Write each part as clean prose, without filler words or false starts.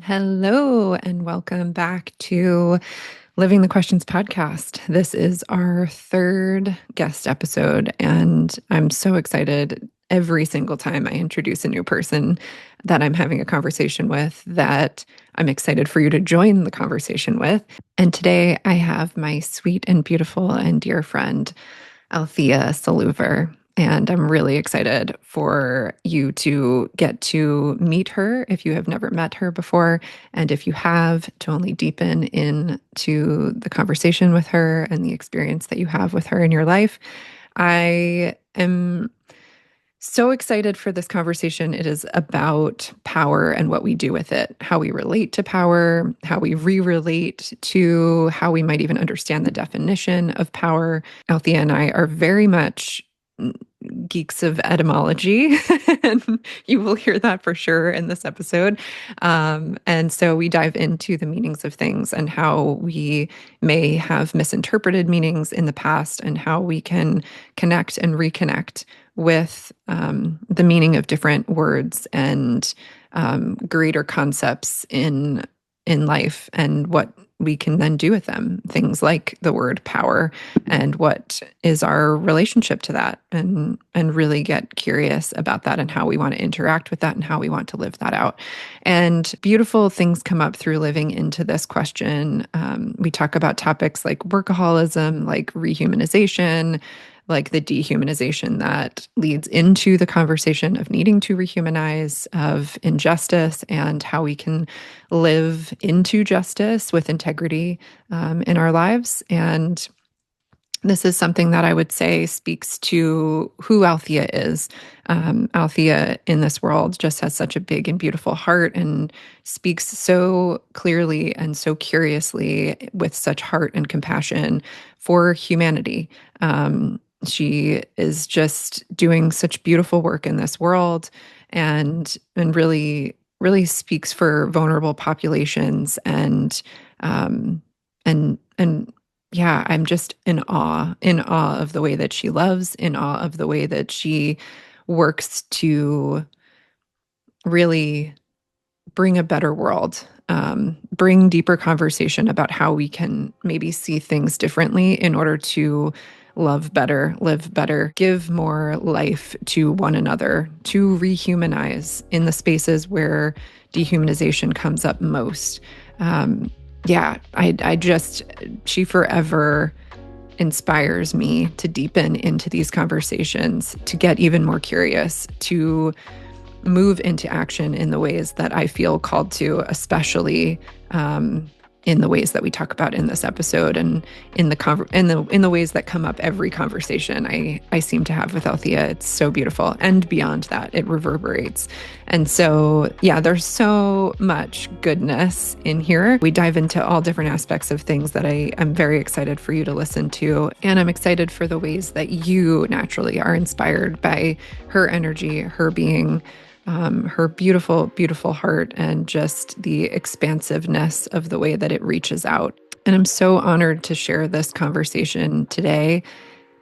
Hello, and welcome back to Living the Questions podcast. This is our third guest episode, and I'm so excited every single time I introduce a new person that I'm having a conversation with that I'm excited for you to join the conversation with. And today I have my sweet and beautiful and dear friend, Althea Seloover. And I'm really excited for you to get to meet her if you have never met her before. And if you have, to only deepen into the conversation with her and the experience that you have with her in your life. I am so excited for this conversation. It is about power and what we do with it, how we relate to power, how we re-relate to how we might even understand the definition of power. Althea and I are very much geeks of etymology, and you will hear that for sure in this episode. And so we dive into the meanings of things and how we may have misinterpreted meanings in the past and how we can connect and reconnect with the meaning of different words and greater concepts in life and what we can then do with them. Things like the word power and what is our relationship to that, and really get curious about that and how we want to interact with that and how we want to live that out. And beautiful things come up through living into this question. We talk about topics like workaholism, like rehumanization, like the dehumanization that leads into the conversation of needing to rehumanize, of injustice, and how we can live into justice with integrity in our lives. And this is something that I would say speaks to who Althea is. Althea in this world just has such a big and beautiful heart and speaks so clearly and so curiously with such heart and compassion for humanity. She is just doing such beautiful work in this world and really speaks for vulnerable populations and yeah, I'm just in awe of the way that she loves, in awe of the way that she works to really bring a better world, bring deeper conversation about how we can maybe see things differently in order to love better, live better, give more life to one another, to rehumanize in the spaces where dehumanization comes up most. Yeah, she forever inspires me to deepen into these conversations, to get even more curious, to move into action in the ways that I feel called to, especially in the ways that we talk about in this episode and in the ways that come up every conversation I seem to have with Althea. It's so beautiful. And beyond that, it reverberates. And so, yeah, there's so much goodness in here. We dive into all different aspects of things that I'm very excited for you to listen to. And I'm excited for the ways that you naturally are inspired by her energy, her being, her beautiful, beautiful heart, and just the expansiveness of the way that it reaches out. And I'm so honored to share this conversation today.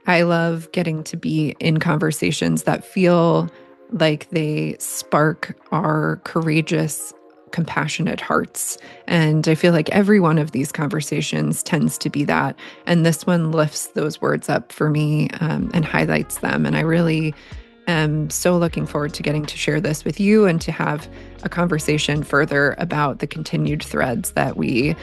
I love getting to be in conversations that feel like they spark our courageous, compassionate hearts. And I feel like every one of these conversations tends to be that. And this one lifts those words up for me and highlights them. And I really am so looking forward to getting to share this with you and to have a conversation further about the continued threads that we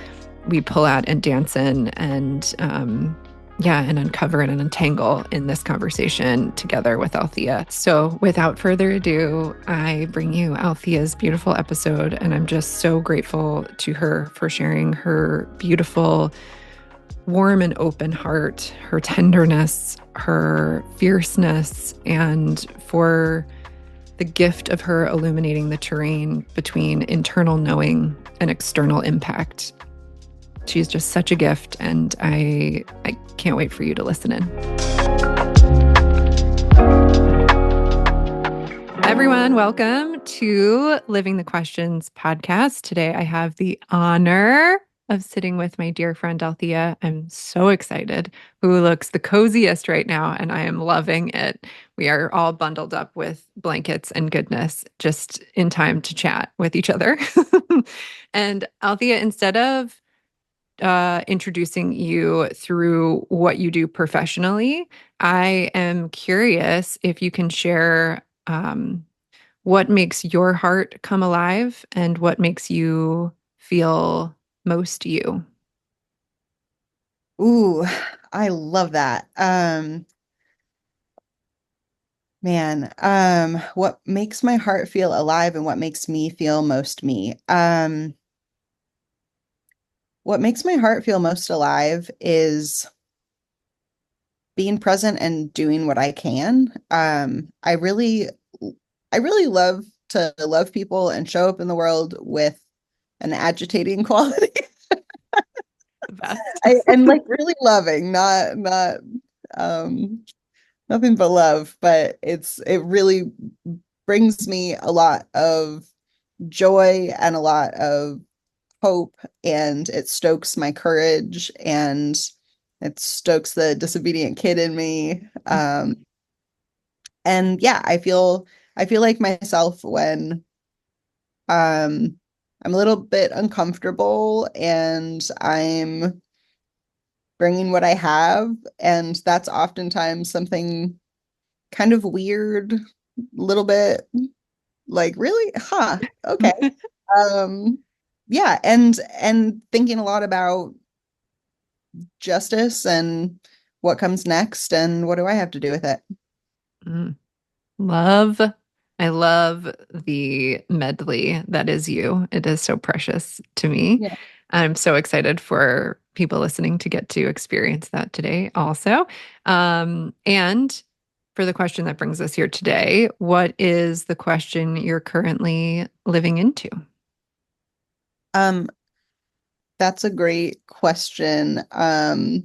pull out and dance in and and uncover and untangle in this conversation together with Althea. So without further ado, I bring you Althea's beautiful episode, and I'm just so grateful to her for sharing her beautiful, warm and open heart, her tenderness, her fierceness, and for the gift of her illuminating the terrain between internal knowing and external impact. She's just such a gift, and I can't wait for you to listen in. Everyone, welcome to Living the Questions podcast. Today I have the honor of sitting with my dear friend Althea. I'm so excited, who looks the coziest right now, and I am loving it. We are all bundled up with blankets and goodness, just in time to chat with each other. And Althea, instead of introducing you through what you do professionally, I am curious if you can share what makes your heart come alive and what makes you feel most you. Ooh, I love that. Man, what makes my heart feel alive and what makes me feel most me? What makes my heart feel most alive is being present and doing what I can. I really love to love people and show up in the world with an agitating quality. The best. And like really loving, not um nothing but love, but it really brings me a lot of joy and a lot of hope, and it stokes my courage, and it stokes the disobedient kid in me. And yeah, I feel like myself when I'm a little bit uncomfortable and I'm bringing what I have, and that's oftentimes something kind of weird, little bit like, really? Huh. Okay. Um, yeah, and thinking a lot about justice and what comes next and what do I have to do with it? Mm. Love. I love the medley that is you. It is so precious to me. Yeah. I'm so excited for people listening to get to experience that today also. And for the question that brings us here today, what is the question you're currently living into? Um, that's a great question. I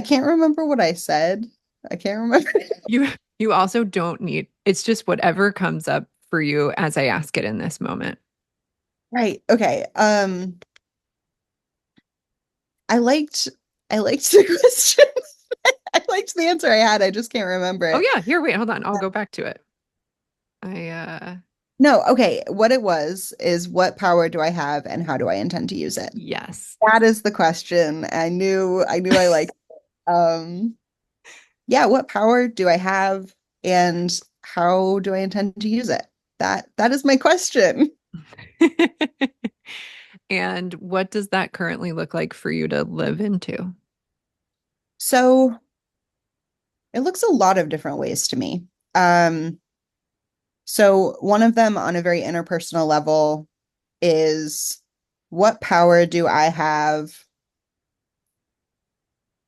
can't remember what I said. I can't remember. You you also don't need, it's just whatever comes up for you as I ask it in this moment. Right. Okay. I liked I liked the question. I liked the answer I had. I just can't remember Oh it. yeah, here, wait, hold on. I'll go back to it. I No, okay. What it was is, what power do I have and how do I intend to use it? yes. That is the question. I knew I liked um yeah, what power do I have and how do I intend to use it? That is my question. And what does that currently look like for you to live into? So it looks a lot of different ways to me. Um, so one of them on a very interpersonal level is, what power do I have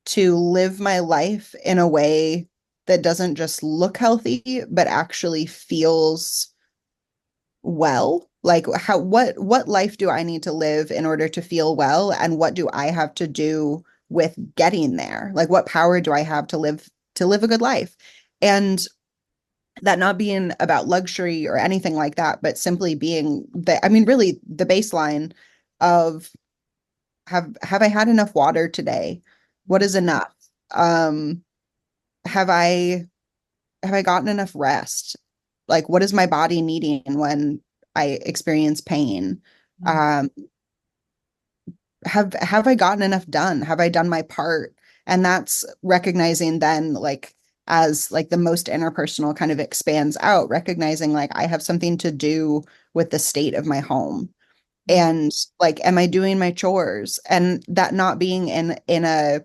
to live my life in a way that doesn't just look healthy, but actually feels well? Like, what life do I need to live in order to feel well? And what do I have to do with getting there? Like, what power do I have to live a good life? And that not being about luxury or anything like that, but simply being I mean, really the baseline of, have I had enough water today? What is enough? Um, have I have I gotten enough rest? Like, what is my body needing when I experience pain? Um, have I gotten enough done? Have I done my part? And that's recognizing then, like, as like the most interpersonal kind of expands out, recognizing like I have something to do with the state of my home. And like, am I doing my chores? And that not being in a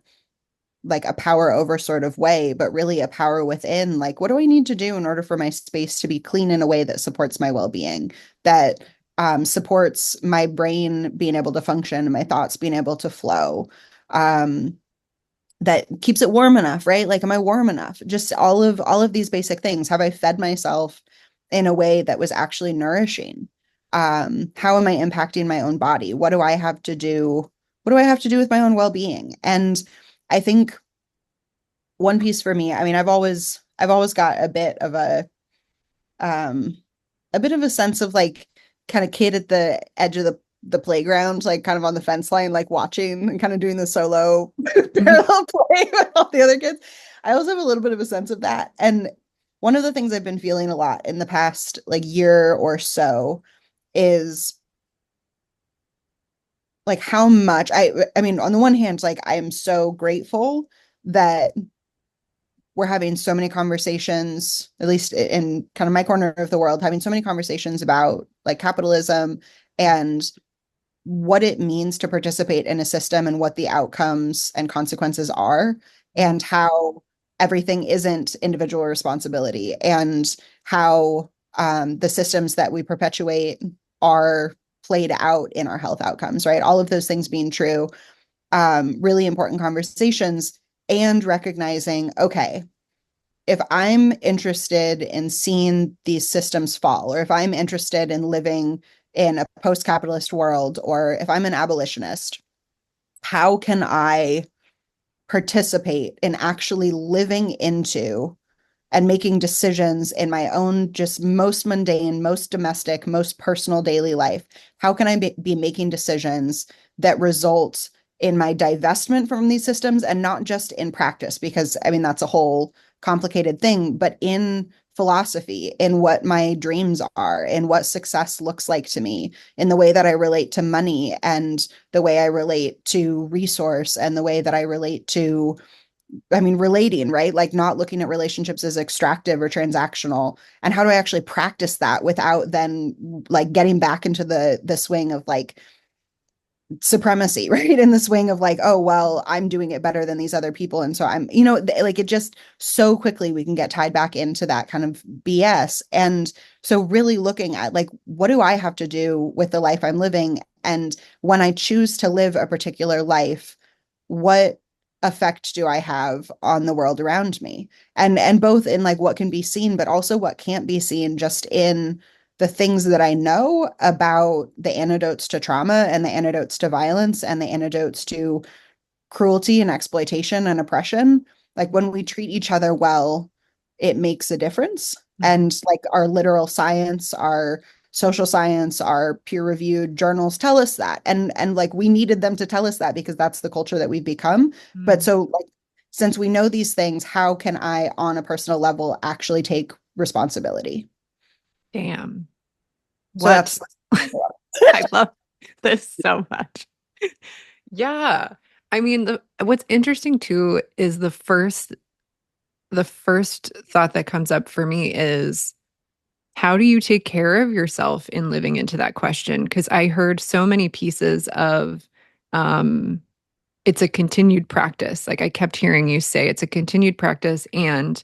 like a power over sort of way, but really a power within. Like, what do I need to do in order for my space to be clean in a way that supports my well-being, that supports my brain being able to function and my thoughts being able to flow, um, that keeps it warm enough, right? Like, am I warm enough? Just all of these basic things. Have I fed myself in a way that was actually nourishing? How am I impacting my own body? What do I have to do? What do I have to do with my own well-being? And I think one piece for me, I mean, I've always got um a bit of a sense of like, kind of kid at the edge of the playground, like kind of on the fence line, like watching and kind of doing the solo parallel play with all the other kids. I also have a little bit of a sense of that. And one of the things I've been feeling a lot in the past like year or so is like how much I mean, on the one hand, like I am so grateful that we're having so many conversations, at least in kind of my corner of the world, having so many conversations about like capitalism and what it means to participate in a system and what the outcomes and consequences are, and how everything isn't individual responsibility, and how the systems that we perpetuate are played out in our health outcomes, right? All of those things being true, really important conversations, and recognizing, okay, if I'm interested in seeing these systems fall, or if I'm interested in living in a post-capitalist world, or if I'm an abolitionist, how can I participate in actually living into and making decisions in my own just most mundane, most domestic, most personal daily life? How can I be making decisions that result in my divestment from these systems, and not just in practice? Because I mean, that's a whole complicated thing, but in philosophy, in what my dreams are, in what success looks like to me, in the way that I relate to money, and the way I relate to resource, and the way that I relate to, I mean, relating, right? Like not looking at relationships as extractive or transactional. And how do I actually practice that without then like getting back into the swing of like supremacy, right? In the swing of like, oh, well, I'm doing it better than these other people. And so I'm, like it just so quickly we can get tied back into that kind of BS. And so really looking at like, what do I have to do with the life I'm living? And when I choose to live a particular life, what effect do I have on the world around me? And both in like what can be seen, but also what can't be seen, just in the things that I know about the antidotes to trauma, and the antidotes to violence, and the antidotes to cruelty and exploitation and oppression. Like when we treat each other well, it makes a difference. Mhm. And like our literal science, our social science, our peer-reviewed journals tell us that. And like we needed them to tell us that because that's the culture that we've become. But Mm. so like since we know these things, how can I on a personal level actually take responsibility? Damn. So What? that's I love this so much. Yeah. I mean, what's interesting too is the first thought that comes up for me is how do you take care of yourself in living into that question? Because I heard so many pieces of um it's a continued practice. Like I kept hearing you say it's a continued practice and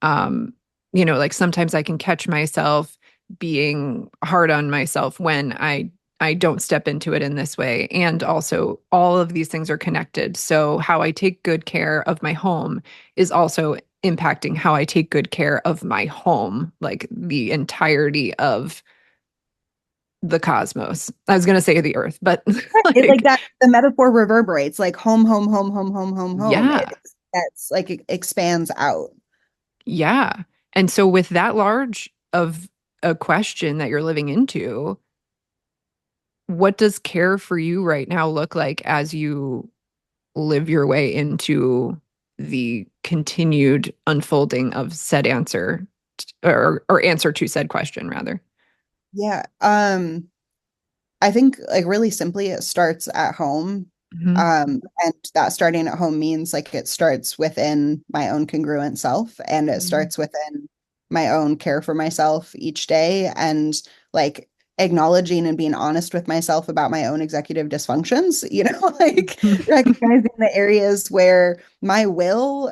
um like sometimes I can catch myself being hard on myself when I don't step into it in this way. And also all of these things are connected. So how I take good care of my home is also impacting how I take good care of my home, like the entirety of the cosmos. I was going to say the earth, but it, like like that. The metaphor reverberates like home, home, home, home, home, home, home. yeah. That's like it expands out. Yeah. And so with that large of a question that you're living into, what does care for you right now look like as you live your way into the continued unfolding of said answer or answer to said question rather? Yeah. I think like really simply it starts at home. Hmm. And that starting at home means like it starts within my own congruent self, and it Hmm. starts within my own care for myself each day, and like acknowledging and being honest with myself about my own executive dysfunctions, like recognizing the areas where my will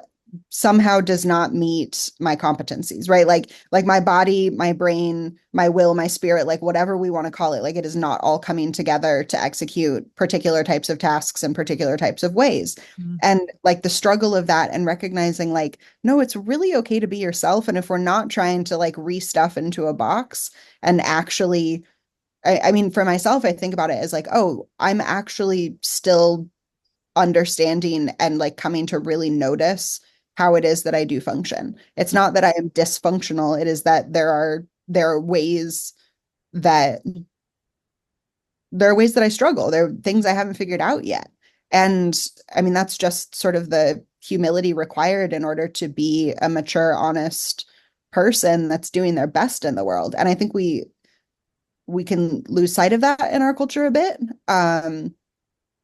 somehow does not meet my competencies, right? Like my body, my brain, my will, my spirit, like whatever we want to call it, like it is not all coming together to execute particular types of tasks in particular types of ways. And like the struggle of that, and recognizing like, no, it's really okay to be yourself. And if we're not trying to like re-stuff into a box and actually, I mean, for myself, I think about it as like, oh, I'm actually still understanding and like coming to really notice how it is that I do function. It's not that I am dysfunctional. It is that there are ways that I struggle. There are things I haven't figured out yet. And I mean, that's just sort of the humility required in order to be a mature, honest person that's doing their best in the world. And I think we can lose sight of that in our culture a bit.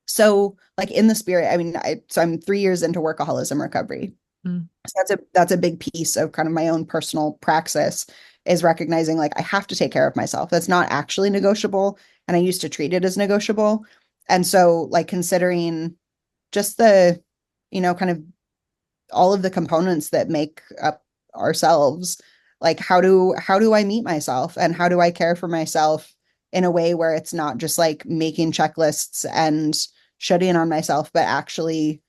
So like in the spirit, I mean, so I'm 3 years into workaholism recovery. Mm. So that's a big piece of kind of my own personal praxis, is recognizing like I have to take care of myself. That's not actually negotiable. And I used to treat it as negotiable. And so like considering just the, kind of all of the components that make up ourselves, like how do I meet myself, and how do I care for myself in a way where it's not just like making checklists and shutting on myself, but actually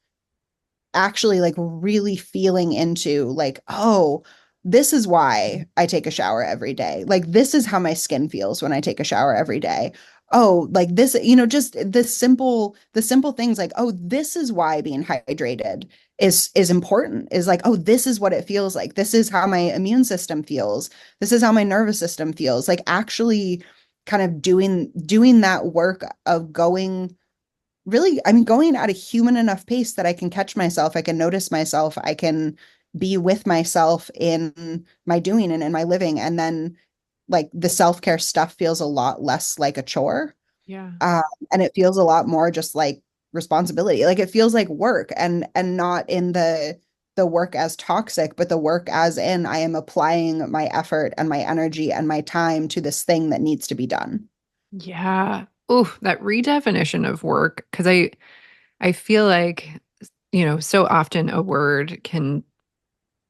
like really feeling into like, oh, this is why I take a shower every day. Like this is how my skin feels when I take a shower every day. Oh, like this, just the simple things like, oh, this is why being hydrated is important. Is like, oh, this is what it feels like. This is how my immune system feels. This is how my nervous system feels. Like actually kind of doing that work of going, really, I'm going at a human enough pace that I can catch myself, I can notice myself, I can be with myself in my doing and in my living. And then like the self-care stuff feels a lot less like a chore. Yeah. Um, and it feels a lot more just like responsibility. Like it feels like work, and not in the work as toxic, but the work as in I am applying my effort and my energy and my time to this thing that needs to be done. Yeah. Oh, that redefinition of work. Because I feel like, so often a word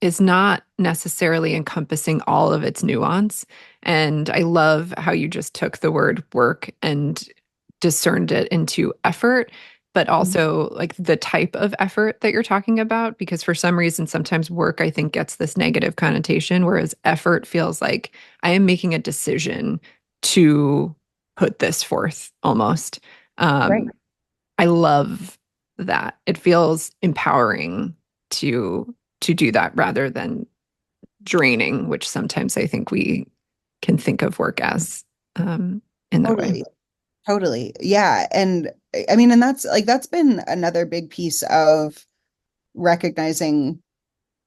is not necessarily encompassing all of its nuance. And I love how you just took the word work and discerned it into effort, but also like the type of effort that you're talking about. Because for some reason, sometimes work, I think, gets this negative connotation, whereas effort feels like I am making a decision to put this forth almost. Right. Um, I love that. It feels empowering to do that rather than draining, which sometimes I think we can think of work as in that way. Totally. Totally. Yeah. And I mean, and that's been another big piece of recognizing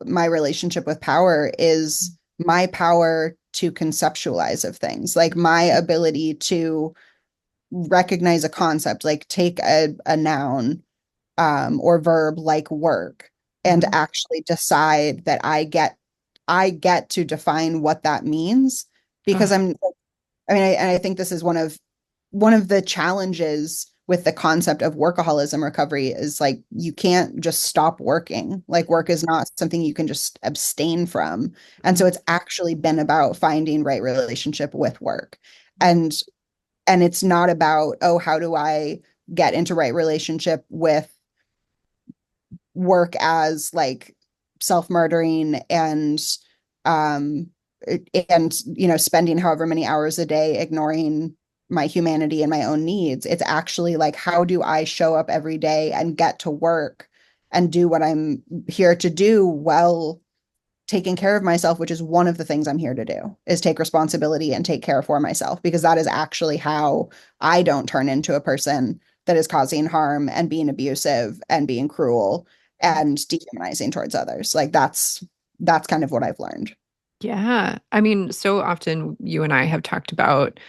my relationship with power, is my power to conceptualize of things, like my ability to recognize a concept, like take a noun, or verb like work, and Mhm. actually decide that I get to define what that means. Because Oh, I think this is one of the challenges with the concept of workaholism recovery, is like you can't just stop working. Like work is not something you can just abstain from. And so mm, it's actually been about finding right relationship with work. And it's not about, oh, how do I get into right relationship with work as like self-murdering um and spending however many hours a day ignoring my humanity and my own needs. It's actually like, how do I show up every day and get to work and do what I'm here to do, well, taking care of myself, which is one of the things I'm here to do, is take responsibility and take care for myself, because that is actually how I don't turn into a person that is causing harm and being abusive and being cruel and dehumanizing towards others. Like that's kind of what I've learned. yeah. I mean, so often you and I have talked about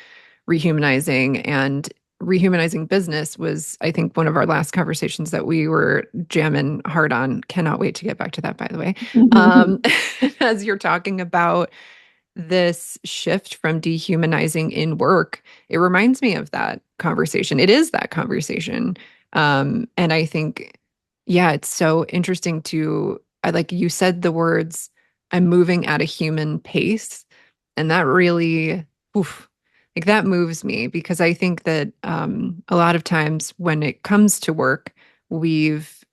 rehumanizing, and rehumanizing business was, I think, one of our last conversations that we were jamming hard on. Cannot wait to get back to that, by the way. Um, as you're talking about this shift from dehumanizing in work, it reminds me of that conversation. It is that conversation. And I think, yeah, it's so interesting I like you said the words, I'm moving at a human pace. And that really, oof, like that moves me, because I think that a lot of times when it comes to work, we've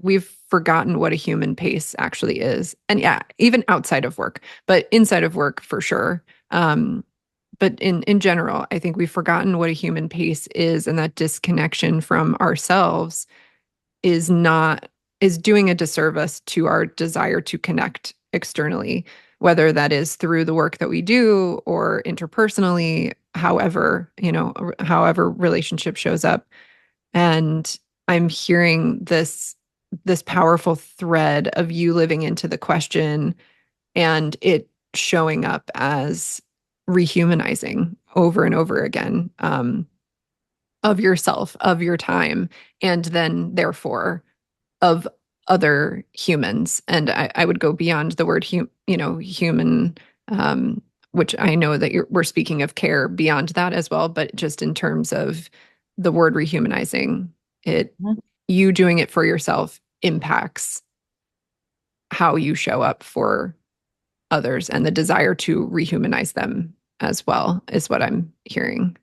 we've forgotten what a human pace actually is. And yeah, even outside of work, but inside of work for sure. But in general, I think we've forgotten what a human pace is, and that disconnection from ourselves is not is doing a disservice to our desire to connect externally, whether that is through the work that we do or interpersonally, however relationship shows up. And I'm hearing this powerful thread of you living into the question and it showing up as rehumanizing over and over again. of yourself, of your time, and then therefore of other humans. And I would go beyond the word human, um, which I know that we're speaking of care beyond that as well, but just in terms of the word rehumanizing, it Mhm. you doing it for yourself impacts how you show up for others, and the desire to rehumanize them as well is what I'm hearing.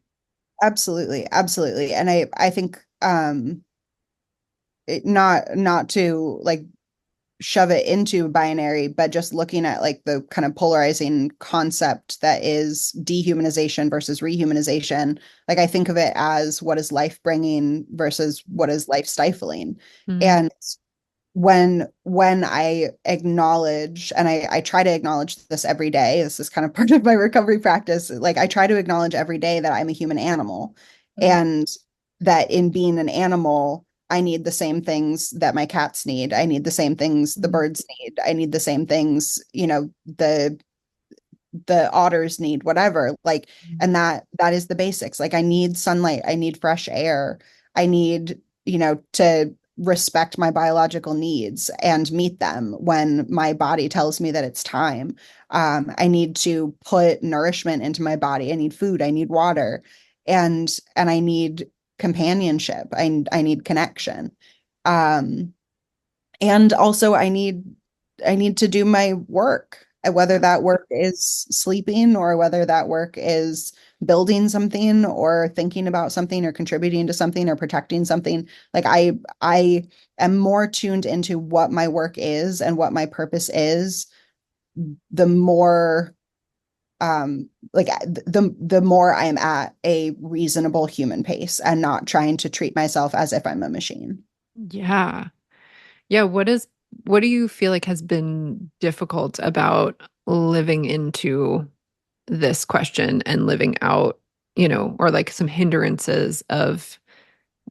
Absolutely, absolutely. And I think not to like shove it into binary, but just looking at like the kind of polarizing concept that is dehumanization versus rehumanization. Like I think of it as what is life bringing versus what is life stifling. Mm, And when I acknowledge, and I try to acknowledge this every day, this is kind of part of my recovery practice. Like I try to acknowledge every day that I'm a human animal, mm, and that in being an animal, I need the same things that my cats need. I need the same things the mm, birds need. I need the same things, the otters need, whatever. Like, mm. and that is the basics. Like I need sunlight, I need fresh air, I need, to respect my biological needs and meet them when my body tells me that it's time. I need to put nourishment into my body. I need food, I need water, and I need companionship. I need connection. Um, and also I need to do my work, whether Yeah. that work is sleeping or whether that work is building something or thinking about something or contributing to something or protecting something. Like I am more tuned into what my work is and what my purpose is, the more like the more I am at a reasonable human pace and not trying to treat myself as if I'm a machine. Yeah. Yeah. What do you feel like has been difficult about living into this question and living out, or like some hindrances of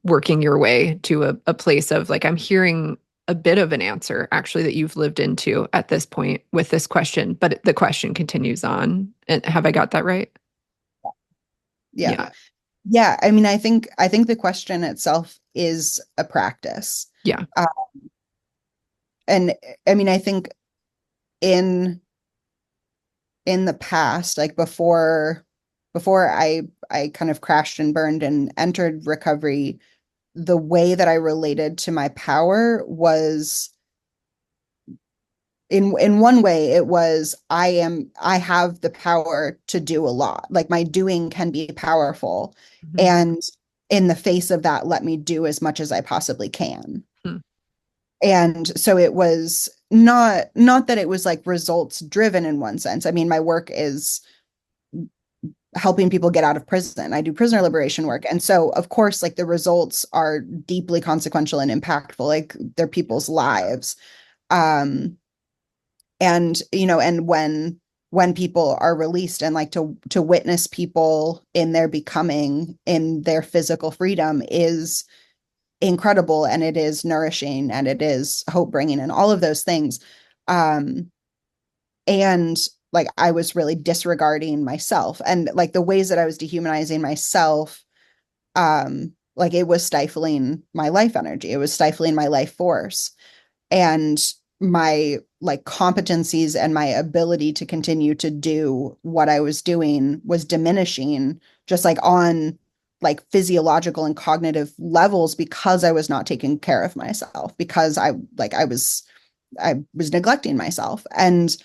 working your way to a place of like, I'm hearing a bit of an answer actually that you've lived into at this point with this question, but the question continues on. And have I got that right? Yeah. Yeah. Yeah, I mean, I think the question itself is a practice. Yeah. Uh, and I mean, I think in in the past, like before I kind of crashed and burned and entered recovery, the way that I related to my power was in one way it was I have the power to do a lot. Like my doing can be powerful. Mhm. And in the face of that, let me do as much as I possibly can. Hmm. And so it was not that it was like results driven in one sense. I mean, my work is helping people get out of prison. I do prisoner liberation work. And so of course, like the results are deeply consequential and impactful, like they're people's lives. Um, and and when people are released, and like to witness people in their becoming, in their physical freedom, is incredible, and it is nourishing, and it is hope bringing, and all of those things. um and like I was really disregarding myself, and like the ways that I was dehumanizing myself, like it was stifling my life energy, it was stifling my life force, and my like competencies and my ability to continue to do what I was doing was diminishing, just like on like physiological and cognitive levels, because I was not taking care of myself, because I was neglecting myself. And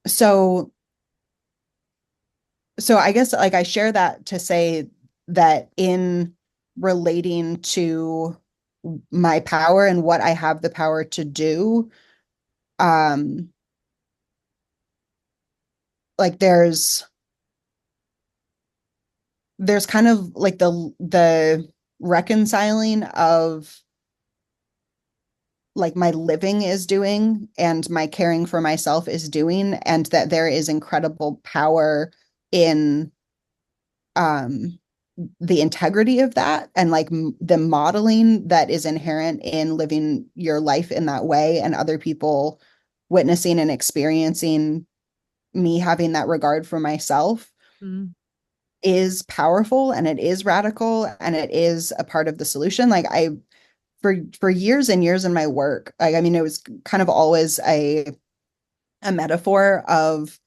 so I guess like I share that to say that in relating to my power and what I have the power to do, um like there's kind of like the reconciling of like my living is doing and my caring for myself is doing, and that there is incredible power in um the integrity of that, and like the modeling that is inherent in living your life in that way, and other people witnessing and experiencing me having that regard for myself. Mm. is powerful and it is radical and it is a part of the solution. Like I for years and years in my work, like I mean it was kind of always a metaphor of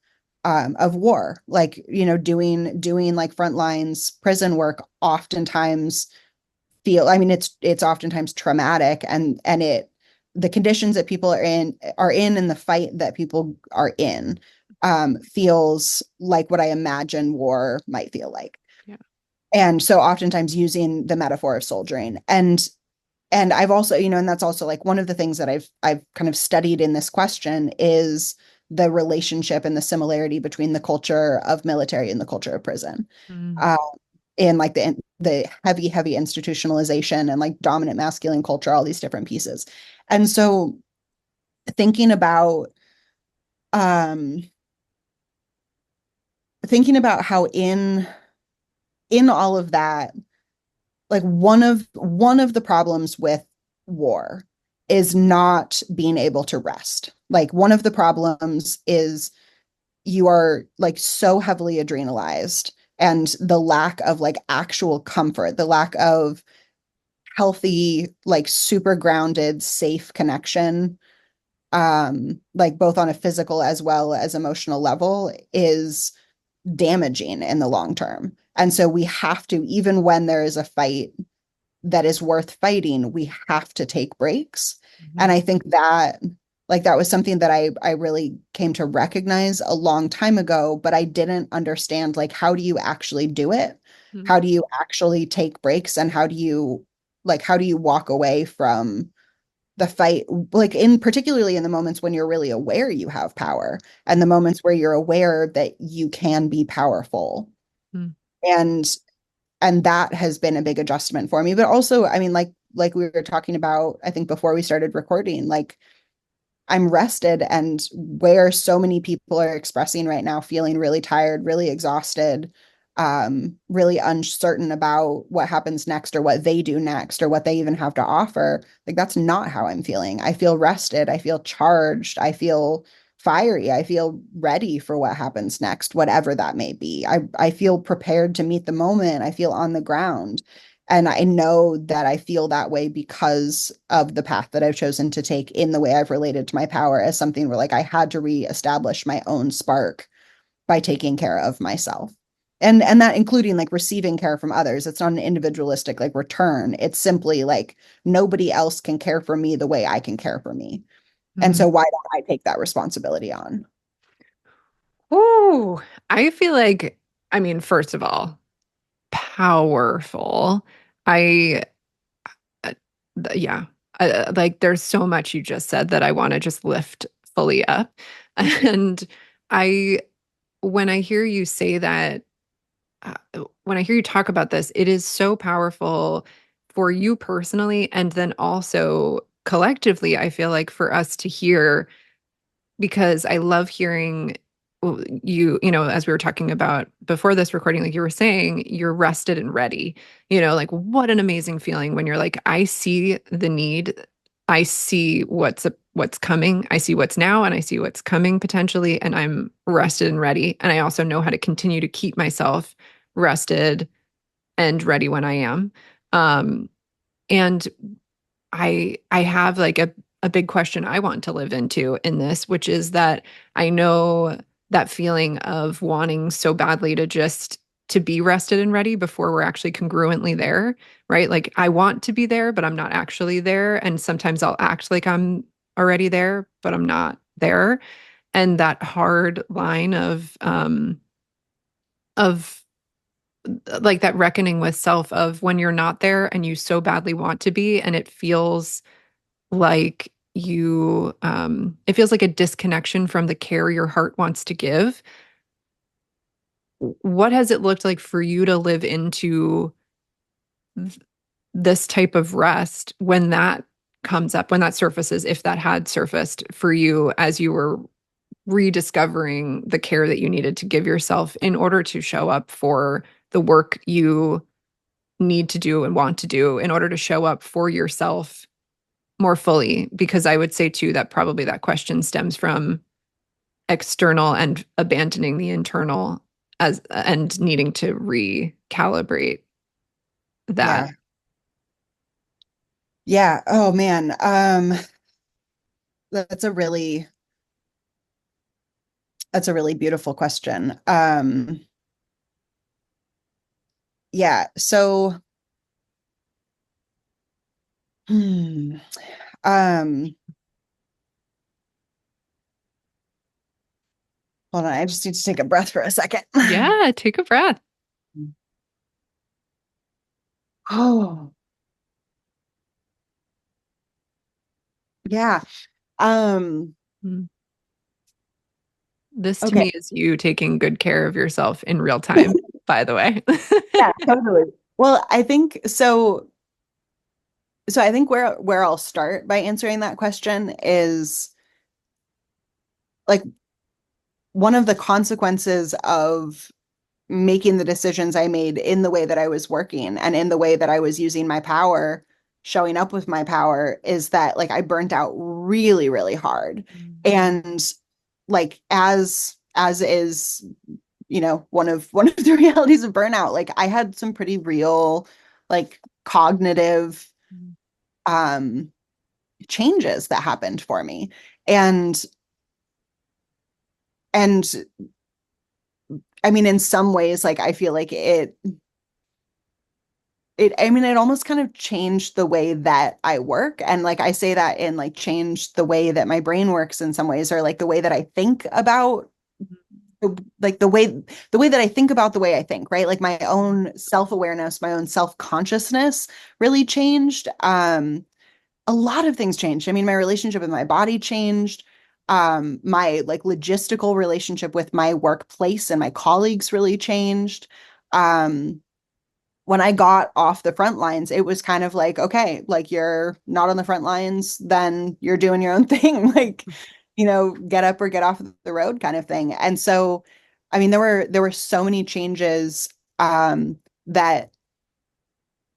war. Like, you know, doing like front lines prison work oftentimes feel, I mean it's oftentimes traumatic, and it the conditions that people are in and the fight that people are in feels like what I imagine war might feel like. Yeah. And so oftentimes using the metaphor of soldiering. And I've also, you know, and that's also like one of the things that I've kind of studied in this question is the relationship and the similarity between the culture of military and the culture of prison. Mm. Uh, in like the heavy institutionalization and like dominant masculine culture, all these different pieces. And so thinking about um thinking about how in all of that, like one of the problems with war is not being able to rest. Like one of the problems is you are like so heavily adrenalized, and the lack of like actual comfort, the lack of healthy, like super grounded, safe connection, like both on a physical as well as emotional level, is damaging in the long term. And so we have to, even when there is a fight that is worth fighting, we have to take breaks. And Mhm. I think that like that was something that I really came to recognize a long time ago, but I didn't understand like how do you actually do it? Mm. How do you actually take breaks, and how do you walk away from the fight, like in particularly in the moments when you're really aware you have power, and the moments where you're aware that you can be powerful. Mm. And that has been a big adjustment for me. But also, I mean, like we were talking about, I think before we started recording, like I'm rested, and where so many people are expressing right now, feeling really tired, really exhausted, really uncertain about what happens next or what they do next or what they even have to offer. Like that's not how I'm feeling. I feel rested. I feel charged. I feel fiery. I feel ready for what happens next, whatever that may be. I feel prepared to meet the moment. I feel on the ground. And I know that I feel that way because of the path that I've chosen to take in the way I've related to my power as something where like I had to reestablish my own spark by taking care of myself. And that including like receiving care from others. It's not an individualistic like return. It's simply like nobody else can care for me the way I can care for me. And Mm. so why don't I take that responsibility on? Ooh, I feel like, I mean, first of all, powerful. I, uh, yeah, like there's so much you just said that I want to just lift fully up. And I, when I hear you say that, when I hear you talk about this, it is so powerful for you personally. And then also collectively, I feel like for us to hear, because I love hearing you know, as we were talking about before this recording, like you were saying, you're rested and ready. You know, like what an amazing feeling when you're like, I see the need, I see what's coming, I see what's now, and I see what's coming potentially, and I'm rested and ready. And I also know how to continue to keep myself rested and ready when I am. Um, and I have like a big question I want to live into in this, which is that I know that feeling of wanting so badly to just to be rested and ready before we're actually congruently there, right? Like I want to be there, but I'm not actually there. And sometimes I'll act like I'm already there, but I'm not there. And that hard line of like that reckoning with self of when you're not there and you so badly want to be, and it feels like it feels like a disconnection from the care your heart wants to give. What has it looked like for you to live into this type of rest when that comes up, when that surfaces, if that had surfaced for you as you were rediscovering the care that you needed to give yourself in order to show up for the work you need to do and want to do, in order to show up for yourself more fully? Because I would say too that probably that question stems from external and abandoning the internal as and needing to recalibrate that. Yeah. Yeah. Oh man. That's a really that's a really beautiful question. Yeah. So, hmm, um, hold on. I just need to take a breath for a second. Yeah, take a breath. Oh, yeah. Um, Mm. This to okay. me is you taking good care of yourself in real time, by the way. Yeah, totally. Well, I think so. So I think where I'll start by answering that question is like one of the consequences of making the decisions I made in the way that I was working and in the way that I was using my power, showing up with my power, is that like I burnt out really, really hard. Mm. And like as is, one of the realities of burnout, like I had some pretty real like cognitive um changes that happened for me. And and I mean, in some ways, like I feel like I mean, it almost kind of changed the way that I work. And like I say that in like changed the way that my brain works in some ways, or like the way that I think about like the way that I think about the way I think, right? Like my own self-awareness, my own self-consciousness really changed. A lot of things changed. I mean, my relationship with my body changed. My like logistical relationship with my workplace and my colleagues really changed. Um, when I got off the front lines, it was kind of like, okay, like you're not on the front lines, then you're doing your own thing. Like, get up or get off the road kind of thing. And so, I mean, there were so many changes that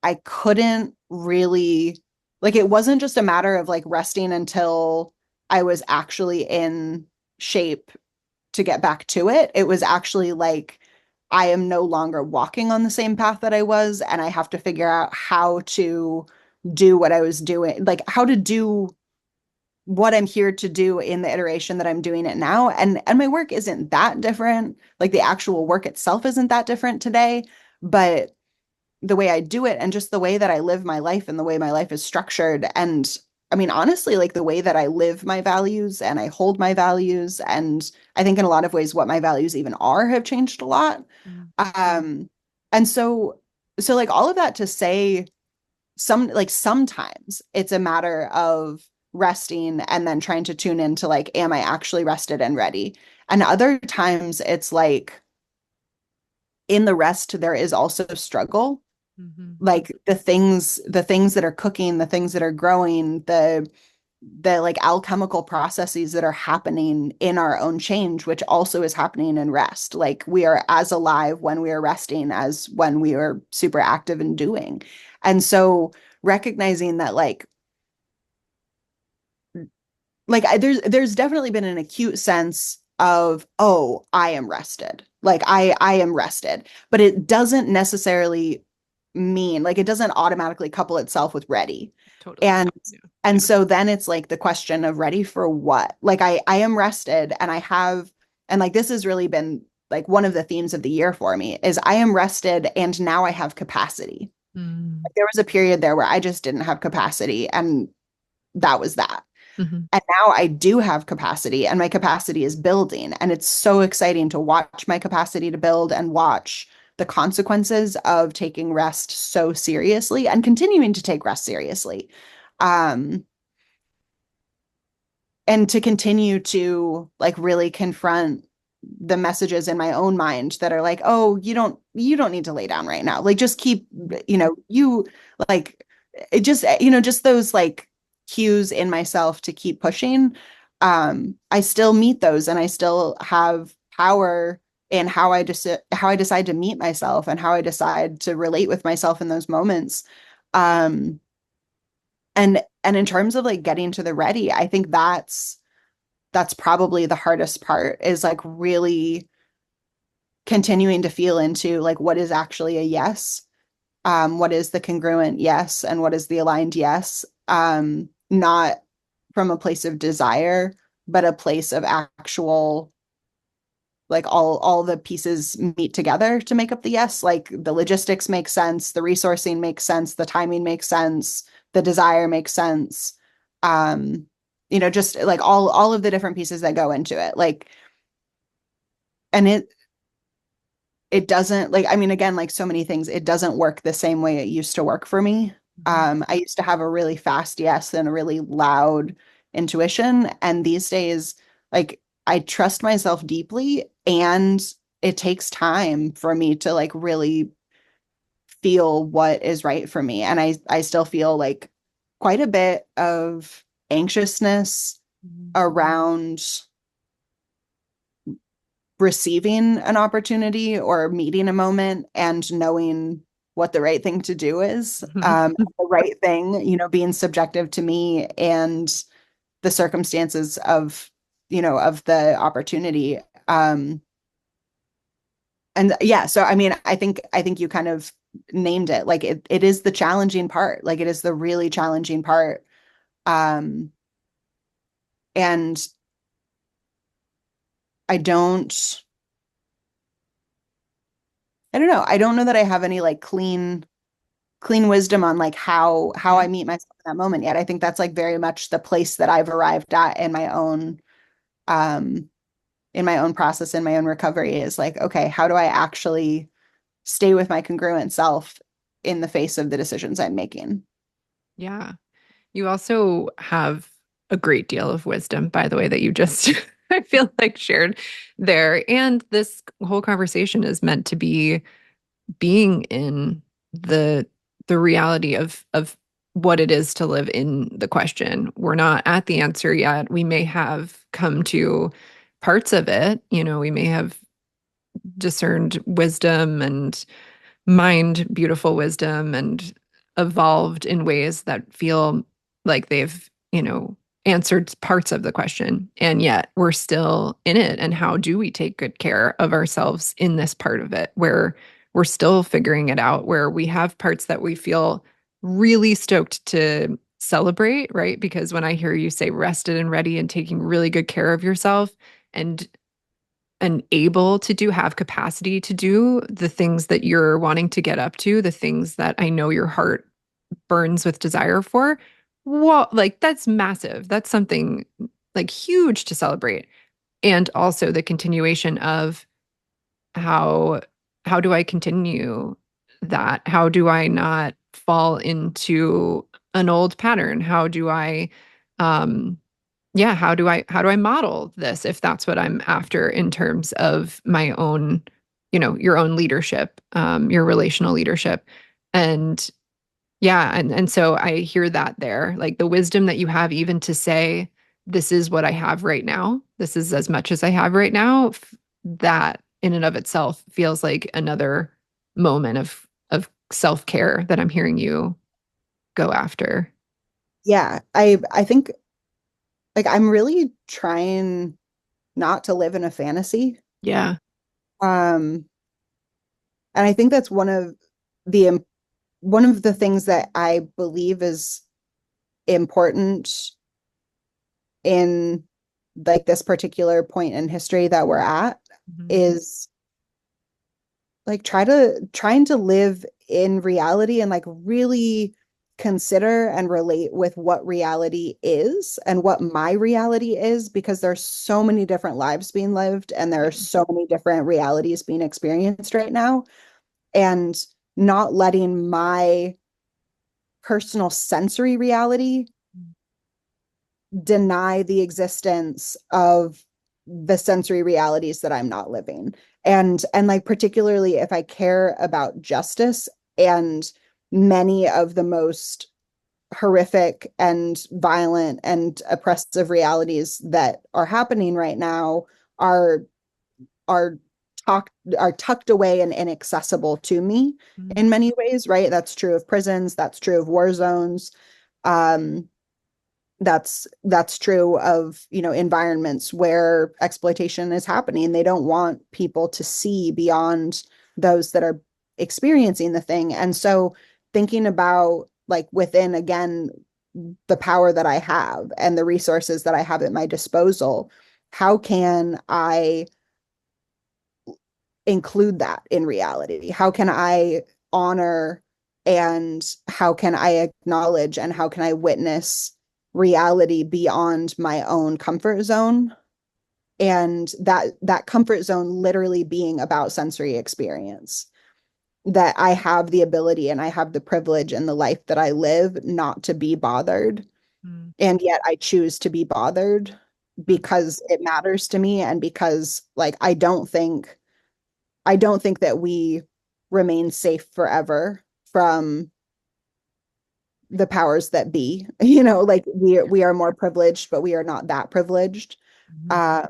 I couldn't really like it wasn't just a matter of like resting until I was actually in shape to get back to it. It was actually like I am no longer walking on the same path that I was, and I have to figure out how to do what I was doing, like how to do what I'm here to do in the iteration that I'm doing it now. And my work isn't that different. Like the actual work itself isn't that different today, but the way I do it and just the way that I live my life and the way my life is structured. And I mean, honestly, like the way that I live my values and I hold my values. And I think in a lot of ways, what my values even are have changed a lot. Mm. Um, and so like all of that to say sometimes it's a matter of resting and then trying to tune into like, am I actually rested and ready? And other times it's like in the rest, there is also struggle, Mhm. like the things that are cooking, the things that are growing, the like alchemical processes that are happening in our own change, which also is happening in rest. Like we are as alive when we are resting as when we are super active and doing. And so recognizing that there's definitely been an acute sense of, oh, I am rested. Like I am rested, but it doesn't necessarily mean like it doesn't automatically couple itself with ready. Totally. And Yeah. and so then it's like the question of ready for what? Like I am rested and I have and like this has really been like one of the themes of the year for me is I am rested and now I have capacity. Mm. Like there was a period there where I just didn't have capacity and that was that. Mhm. And now I do have capacity and my capacity is building. And it's so exciting to watch my capacity to build and watch the consequences of taking rest so seriously and continuing to take rest seriously. Um, and to continue to like really confront the messages in my own mind that are like, oh, you don't need to lay down right now. Like just keep, you like it just, just those like cues in myself to keep pushing. I still meet those and I still have power in how I decide to meet myself and how I decide to relate with myself in those moments. Um, and in terms of like getting to the ready, I think that's probably the hardest part is like really continuing to feel into like what is actually a yes, what is the congruent yes, and what is the aligned yes, not from a place of desire, but a place of actual, like all the pieces meet together to make up the yes. Like the logistics make sense, the resourcing makes sense, the timing makes sense, the desire makes sense. Um, just like all of the different pieces that go into it. Like, and it doesn't, like, I mean, again, like so many things, it doesn't work the same way it used to work for me. Mhm. I used to have a really fast yes and a really loud intuition. And these days, like, I trust myself deeply, and it takes time for me to like really feel what is right for me. And I still feel like quite a bit of anxiousness Mhm. around receiving an opportunity or meeting a moment and knowing what the right thing to do is, the right thing, being subjective to me and the circumstances of, of the opportunity. And yeah, so I mean, I think you kind of named it. Like it is the challenging part. Like it is the really challenging part. Um, and I don't, I don't know. I don't know that I have any like clean wisdom on like how Yeah. I meet myself in that moment yet. I think that's like very much the place that I've arrived at um in my own process, in my own recovery, is like, okay, how do I actually stay with my congruent self in the face of the decisions I'm making? Yeah. You also have a great deal of wisdom, by the way, that you just, I feel like, shared there. And this whole conversation is meant to be being in the reality of what it is to live in the question. We're not at the answer yet. We may have come to parts of it. We may have discerned wisdom and mined beautiful wisdom and evolved in ways that feel like they've, answered parts of the question. And yet we're still in it. And how do we take good care of ourselves in this part of it where we're still figuring it out, where we have parts that we feel really stoked to celebrate, right? Because when I hear you say rested and ready and taking really good care of yourself and able to have capacity to do the things that you're wanting to get up to, the things that I know your heart burns with desire for. Well, like that's massive. That's something like huge to celebrate. And also the continuation of how do I continue that? How do I not fall into an old pattern? How do I um yeah, how do I model this if that's what I'm after in terms of my own, your own leadership, your relational leadership. And yeah, and so I hear that there, like the wisdom that you have even to say, this is what I have right now. This is as much as I have right now. That in and of itself feels like another moment of self-care that I'm hearing you go after. Yeah, I think like I'm really trying not to live in a fantasy. Yeah. Um, and I think that's the one of the things that I believe is important in like this particular point in history that we're at Mhm. is like trying to live in reality and like really consider and relate with what reality is and what my reality is, because there's so many different lives being lived and there are Yeah. so many different realities being experienced right now, and not letting my personal sensory reality deny the existence of the sensory realities that I'm not living. And like particularly if I care about justice, and many of the most horrific and violent and oppressive realities that are happening right now are are are tucked away and inaccessible to me Mhm. in many ways, right? That's true of prisons, that's true of war zones. Um, that's true of, environments where exploitation is happening. They don't want people to see beyond those that are experiencing the thing. And so thinking about, like, within, again, the power that I have and the resources that I have at my disposal, how can I include that in reality? How can I honor, and how can I acknowledge, and how can I witness reality beyond my own comfort zone? And that comfort zone literally being about sensory experience. That I have the ability and I have the privilege in the life that I live not to be bothered. Mm, And yet I choose to be bothered mm, because it matters to me, and because, like, I don't think that we remain safe forever from the powers that be. Like, we are more privileged, but we are not that privileged. mhm, Uh,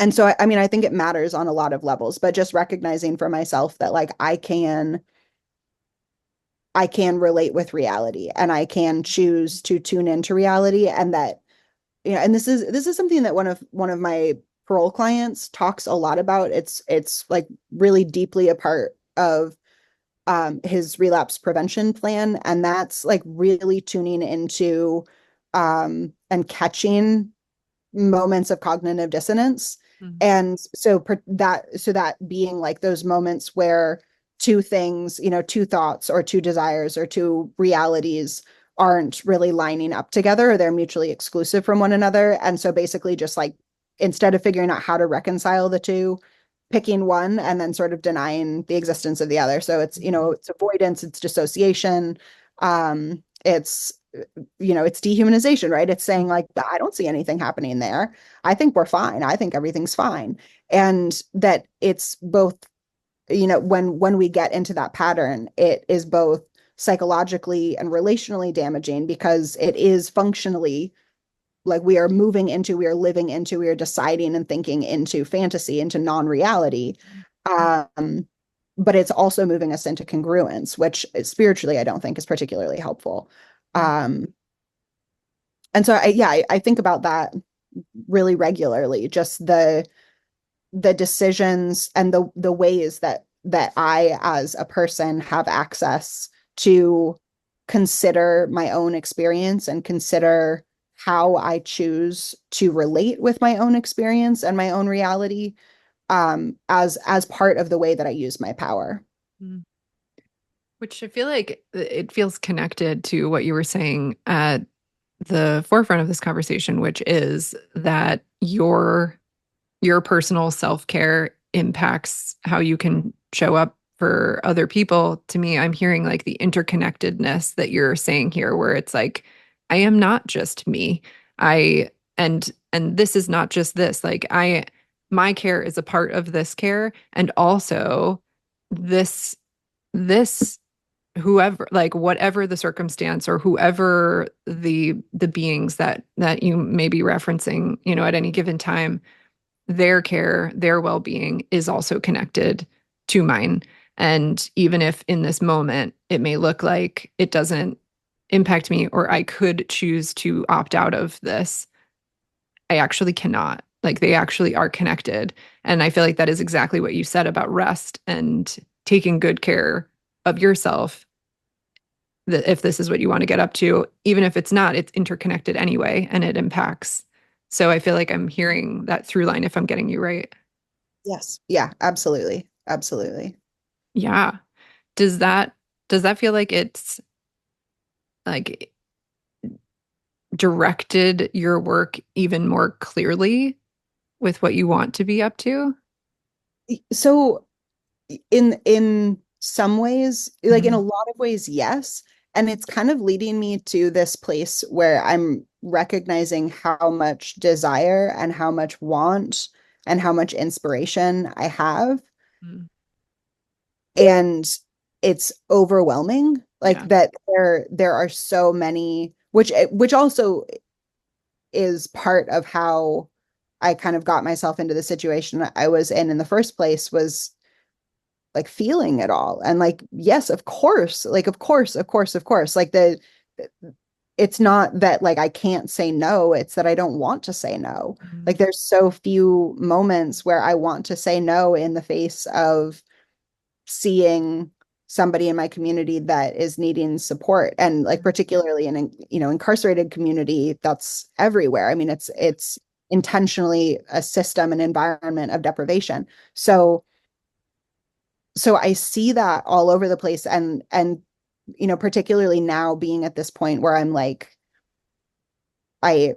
and so I mean, I think it matters on a lot of levels, but just recognizing for myself that, like, I can relate with reality, and I can choose to tune into reality. And that, and this is something that one of my parole clients talks a lot about. It's like really deeply a part of his relapse prevention plan. And that's like really tuning into and catching moments of cognitive dissonance. mhm, And so that being like those moments where two things, two thoughts or two desires or two realities aren't really lining up together, or they're mutually exclusive from one another. And so basically just like, instead of figuring out how to reconcile the two, picking one and then sort of denying the existence of the other. So mhm, it's avoidance, it's dissociation, it's dehumanization, right? It's saying, like, I don't see anything happening there. I think we're fine. I think everything's fine. And that it's both, when we get into that pattern, it is both psychologically and relationally damaging, because it is functionally like we are living into, we are deciding and thinking into fantasy, into non-reality. Um, but it's also moving us into congruence, which spiritually I don't think is particularly helpful. mhm, Um, and so I think about that really regularly, just the decisions and the ways that I as a person have access to consider my own experience and consider how I choose to relate with my own experience and my own reality, as part of the way that I use my power. mhm. Which I feel like it feels connected to what you were saying at the forefront of this conversation, which is that your personal self-care impacts how you can show up for other people. To me, I'm hearing like the interconnectedness that you're saying here, where it's like, I am not just me. I and this is not just this. Like my care is a part of this care. And also this this whoever, like whatever the circumstance or whoever the beings that you may be referencing, at any given time, their care, their well-being is also connected to mine. And even if in this moment it may look like it doesn't impact me, or I could choose to opt out of this, I actually cannot. Like they actually are connected. And I feel like that is exactly what you said about rest and taking good care of yourself. That if this is what you want to get up to, even if it's not, it's interconnected anyway and it impacts. So I feel like I'm hearing that through line, if I'm getting you right. Yes. Yeah, absolutely. Absolutely. Yeah. Does that feel like it's like directed your work even more clearly with what you want to be up to? So in some ways, like in a Mhm. lot of ways, yes. And it's kind of leading me to this place where I'm recognizing how much desire and how much want and how much inspiration I have. Mm. And it's overwhelming. Like Yeah. that there are so many, which also is part of how I kind of got myself into the situation I was in the first place, was like feeling it all. And like, yes, of course, like, of course, like it's not that like I can't say no, it's that I don't want to say no. Mhm. Like there's so few moments where I want to say no in the face of seeing somebody in my community that is needing support, and like particularly in, incarcerated community, that's everywhere. I mean, it's intentionally a system and environment of deprivation. So I see that all over the place, and particularly now being at this point where I'm like, I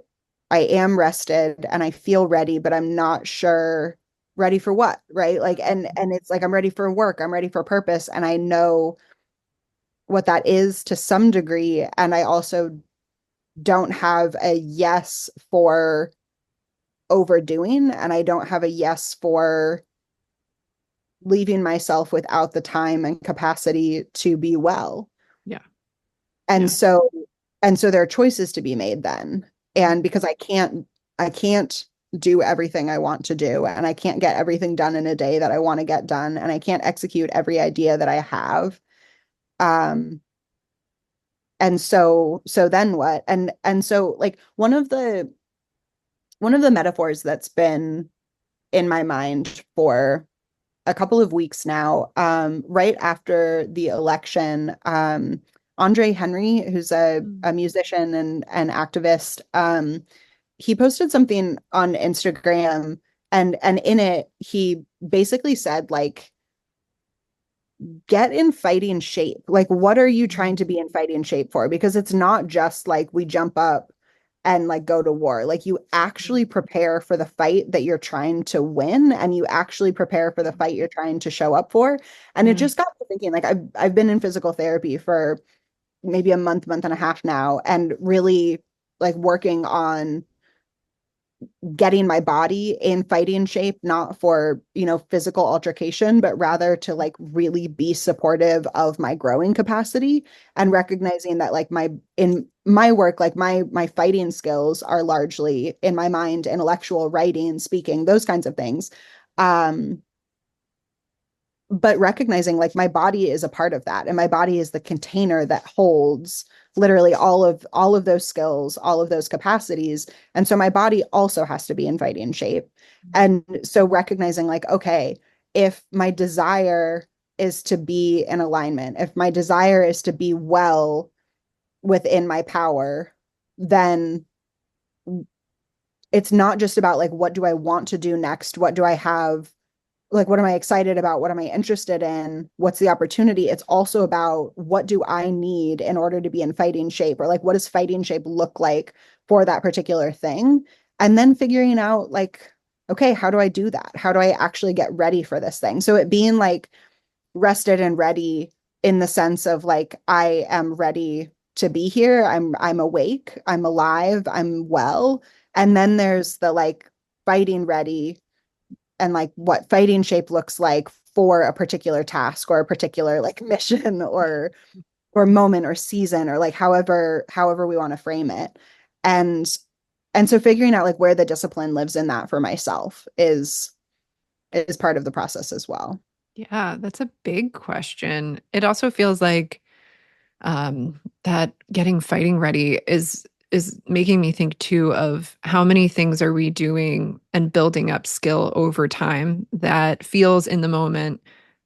I am rested and I feel ready, but I'm not sure ready for what, right? Like, and it's like I'm ready for work, I'm ready for purpose, and I know what that is to some degree, and I also don't have a yes for overdoing, and I don't have a yes for leaving myself without the time and capacity to be well. Yeah. And Yeah. so and so there are choices to be made then. And because I can't do everything I want to do, and I can't get everything done in a day that I want to get done, and I can't execute every idea that I have. Um and so then what? And so like one of the metaphors that's been in my mind for a couple of weeks now, right after the election, Andre Henry, who's a musician and activist, he posted something on Instagram, and in it he basically said like, get in fighting shape. Like, what are you trying to be in fighting shape for? Because it's not just like we jump up and like go to war. Like, you actually prepare for the fight that you're trying to win, and you actually prepare for the fight you're trying to show up for. And it Yeah. just got me thinking, like, I've been in physical therapy for maybe a month and a half now, and really like working on getting my body in fighting shape, not for, physical altercation, but rather to like really be supportive of my growing capacity, and recognizing that like in my work, like my fighting skills are largely in my mind, intellectual, writing, speaking, those kinds of things. Um, but recognizing like my body is a part of that, and my body is the container that holds literally all of those skills, all of those capacities, and so my body also has to be in fighting shape. And so recognizing like, okay, if my desire is to be in alignment, if my desire is to be well within my power, then it's not just about like, what do I want to do next, what do I have, like, what am I excited about? What am I interested in? What's the opportunity? It's also about, what do I need in order to be in fighting shape? Or like, what does fighting shape look like for that particular thing? And then figuring out like, okay, how do I do that? How do I actually get ready for this thing? So it being like rested and ready in the sense of like, I am ready to be here. I'm awake, I'm alive, I'm well. And then there's the like fighting ready, and like what fighting shape looks like for a particular task or a particular like mission or moment or season, or like however we want to frame it. And and so figuring out like where the discipline lives in that for myself is part of the process as well. Yeah, that's a big question. It also feels like that getting fighting ready is making me think too of how many things are we doing and building up skill over time that feels in the moment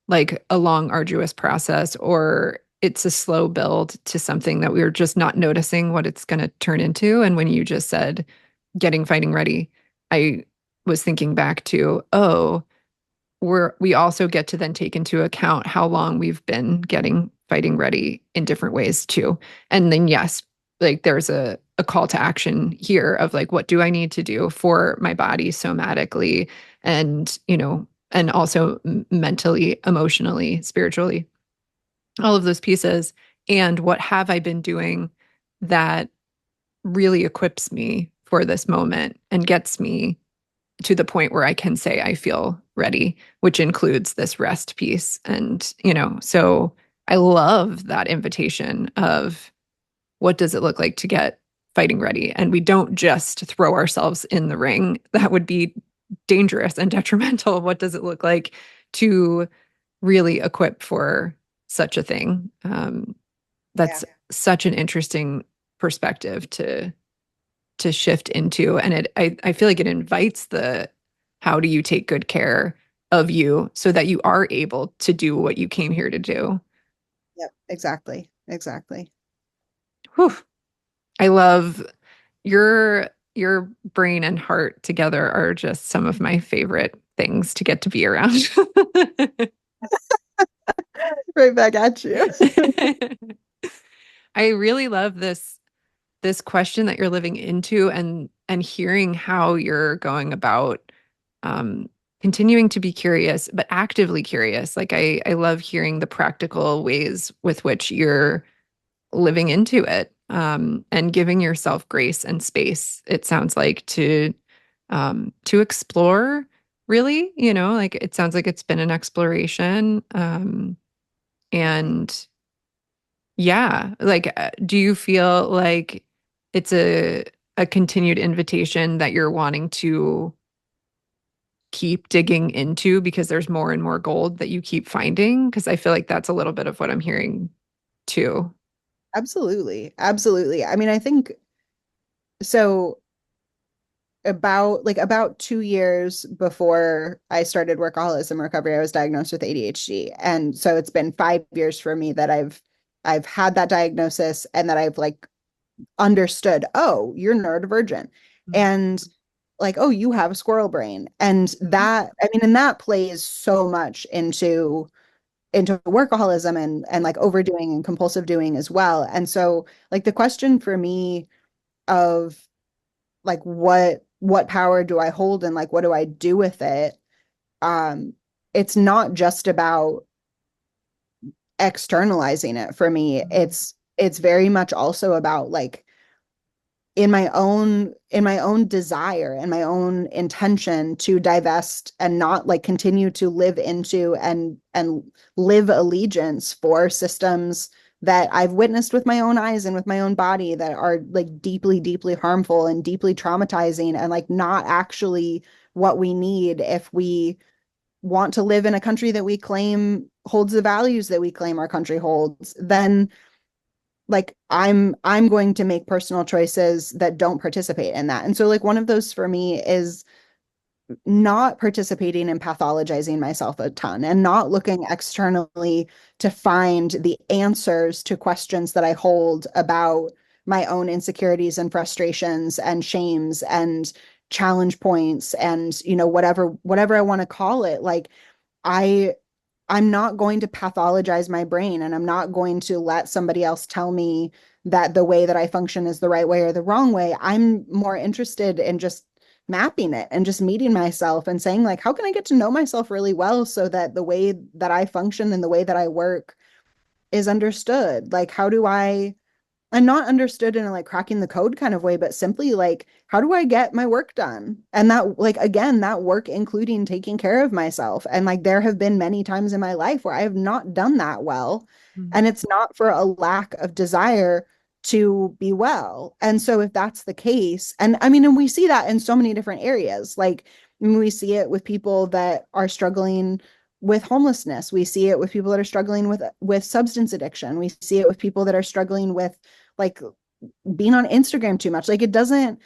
like a long, arduous process, or it's a slow build to something that we are just not noticing what it's going to turn into. And when you just said getting fighting ready, I was thinking back to, oh, we also get to then take into account how long we've been getting fighting ready in different ways too. And then yes, like there's a call to action here of like, what do I need to do for my body somatically, and and also mentally, emotionally, spiritually, all of those pieces. And what have I been doing that really equips me for this moment and gets me to the point where I can say I feel ready, which includes this rest piece. And, so I love that invitation of, what does it look like to get fighting ready? And we don't just throw ourselves in the ring. That would be dangerous and detrimental. What does it look like to really equip for such a thing? Yeah. That's such an interesting perspective to shift into. And I feel like it invites the how do you take good care of you so that you are able to do what you came here to do. Yep, exactly. Exactly. Whew. I love your brain and heart together are just some of my favorite things to get to be around. Right back at you. I really love this question that you're living into and hearing how you're going about um, continuing to be curious, but actively curious. Like I love hearing the practical ways with which you're living into it and giving yourself grace and space. It sounds like to explore. Really, like it sounds like it's been an exploration. And yeah, like, do you feel like it's a continued invitation that you're wanting to keep digging into because there's more and more gold that you keep finding? Because I feel like that's a little bit of what I'm hearing too. Absolutely. Absolutely. I mean, I think so about 2 years before I started workaholism recovery, I was diagnosed with ADHD. And so it's been 5 years for me that I've had that diagnosis and that I've like understood, oh, you're neurodivergent. And like, oh, you have a squirrel brain. And that, I mean, and that plays so much into workaholism and like overdoing and compulsive doing as well. And so like the question for me of like what power do I hold and like what do I do with it? Um, it's not just about externalizing it for me. It's very much also about like in my own desire and my own intention to divest and not like continue to live into and live allegiance for systems that I've witnessed with my own eyes and with my own body that are like deeply, deeply harmful and deeply traumatizing and like not actually what we need if we want to live in a country that we claim holds the values that we claim our country holds, then like I'm going to make personal choices that don't participate in that. And so like one of those for me is not participating in pathologizing myself a ton and not looking externally to find the answers to questions that I hold about my own insecurities and frustrations and shames and challenge points and whatever I want to call it. Like I I'm not going to pathologize my brain and I'm not going to let somebody else tell me that the way that I function is the right way or the wrong way. I'm more interested in just mapping it and just meeting myself and saying like how can I get to know myself really well so that the way that I function and the way that I work is understood. Like how do I and not understood in a like cracking the code kind of way, but simply like, how do I get my work done? And that, like, again, that work including taking care of myself. And like, there have been many times in my life where I have not done that well. And it's not for a lack of desire to be well. And so, if that's the case, and I mean, and we see that in so many different areas, like, I mean, we see it with people that are struggling with homelessness. We see it with people that are struggling with substance addiction. We see it with people that are struggling with like being on Instagram too much. Like it doesn't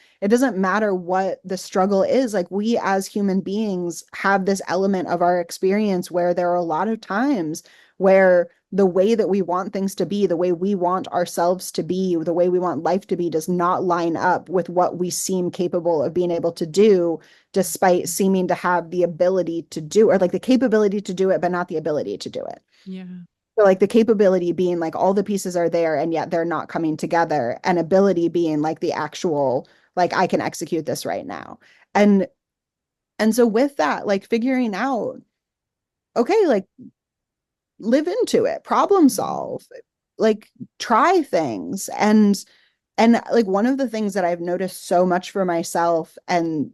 matter what the struggle is. Like we as human beings have this element of our experience where there are a lot of times where the way that we want things to be, the way we want ourselves to be, the way we want life to be does not line up with what we seem capable of being able to do, despite seeming to have the ability to do or like the capability to do it, but not the ability to do it. Yeah. So like the capability being like all the pieces are there and yet they're not coming together, and ability being like the actual like I can execute this right now. And and so with that, like figuring out, okay, like live into it, problem solve, like try things. And like one of the things that I've noticed so much for myself, and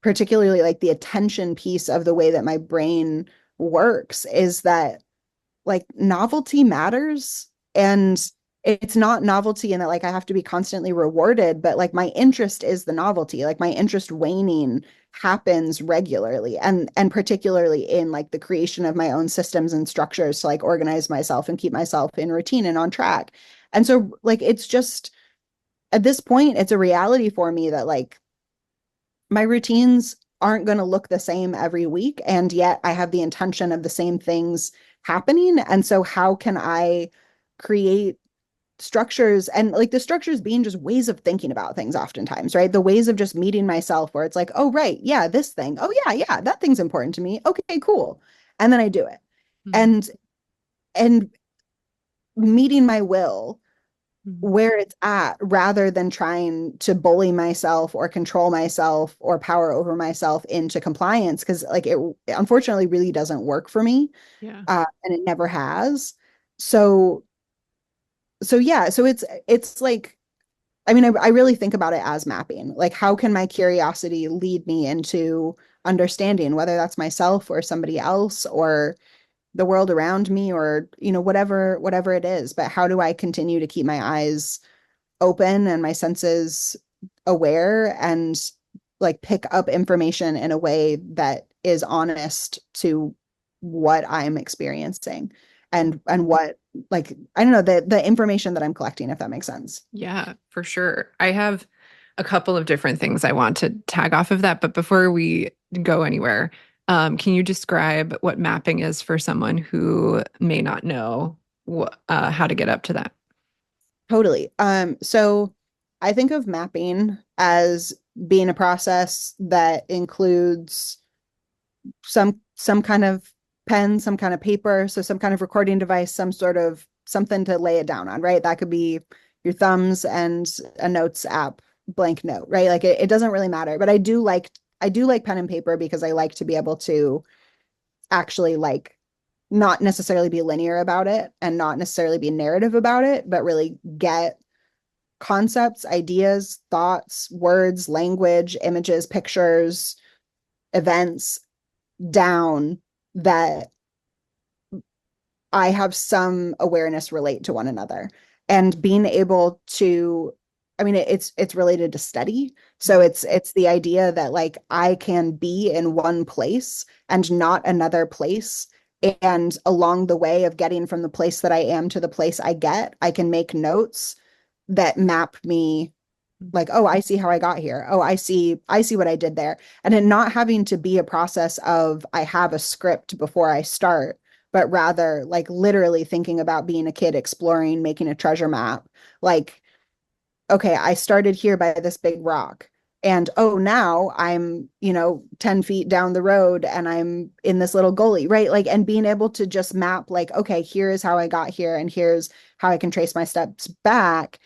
particularly like the attention piece of the way that my brain works, is that like novelty matters. And it's not novelty in that like I have to be constantly rewarded, but like my interest is the novelty. Like my interest waning happens regularly, and particularly in like the creation of my own systems and structures to like organize myself and keep myself in routine and on track. And so like it's just at this point, it's a reality for me that like my routines aren't going to look the same every week. And yet I have the intention of the same things happening. And so, how can I create structures, and like the structures being just ways of thinking about things oftentimes, right? The ways of just meeting myself where it's like, oh, right, yeah, this thing. Oh, yeah, yeah, that thing's important to me. Okay, cool. And then I do it. Mm, And meeting my will mm. where it's at rather than trying to bully myself or control myself or power over myself into compliance, because like it unfortunately really doesn't work for me, Yeah. and it never has. So yeah, so it's like, I mean, I really think about it as mapping. Like, how can my curiosity lead me into understanding, whether that's myself or somebody else or the world around me, or whatever it is. But how do I continue to keep my eyes open and my senses aware, and like pick up information in a way that is honest to what I'm experiencing, and what, like, I don't know, the information that I'm collecting, if that makes sense. Yeah, for sure. I have a couple of different things I want to tag off of that, but before we go anywhere, can you describe what mapping is for someone who may not know how to get up to that? Totally. So I think of mapping as being a process that includes some kind of pen, some kind of paper, so some kind of recording device, some sort of something to lay it down on, right? That could be your thumbs and a notes app, blank note, right? Like it doesn't really matter. But I do like pen and paper because I like to be able to actually like not necessarily be linear about it and not necessarily be narrative about it, but really get concepts, ideas, thoughts, words, language, images, pictures, events down that I have some awareness relate to one another. And being able to, I mean, it's related to study. So it's the idea that like I can be in one place and not another place. And along the way of getting from the place that I am to the place I get, I can make notes that map me, like, oh, I see how I got here. Oh, I see what I did there. And it not having to be a process of I have a script before I start, but rather like literally thinking about being a kid exploring, making a treasure map. Like, okay, I started here by this big rock. And oh, now I'm, 10 feet down the road and I'm in this little gully, right? Like, and being able to just map, like, okay, here is how I got here, and here's how I can trace my steps back,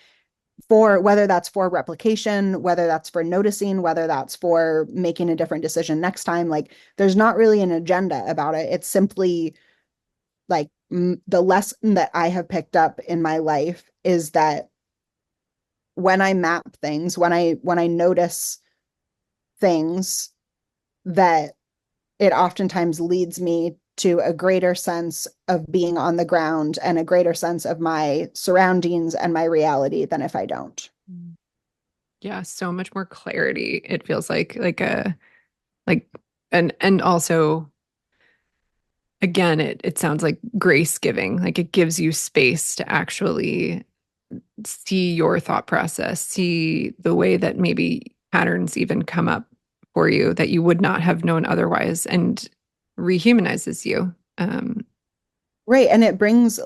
for whether that's for replication, whether that's for noticing, whether that's for making a different decision next time. Like, there's not really an agenda about it. It's simply like the lesson that I have picked up in my life is that when I map things, when I notice things, that it oftentimes leads me to a greater sense of being on the ground and a greater sense of my surroundings and my reality than if I don't. Mm. Yeah, so much more clarity. It feels like a like and also again, it sounds like grace giving. Like it gives you space to actually see your thought process, see the way that maybe patterns even come up for you that you would not have known otherwise, and rehumanizes you. Right. And it brings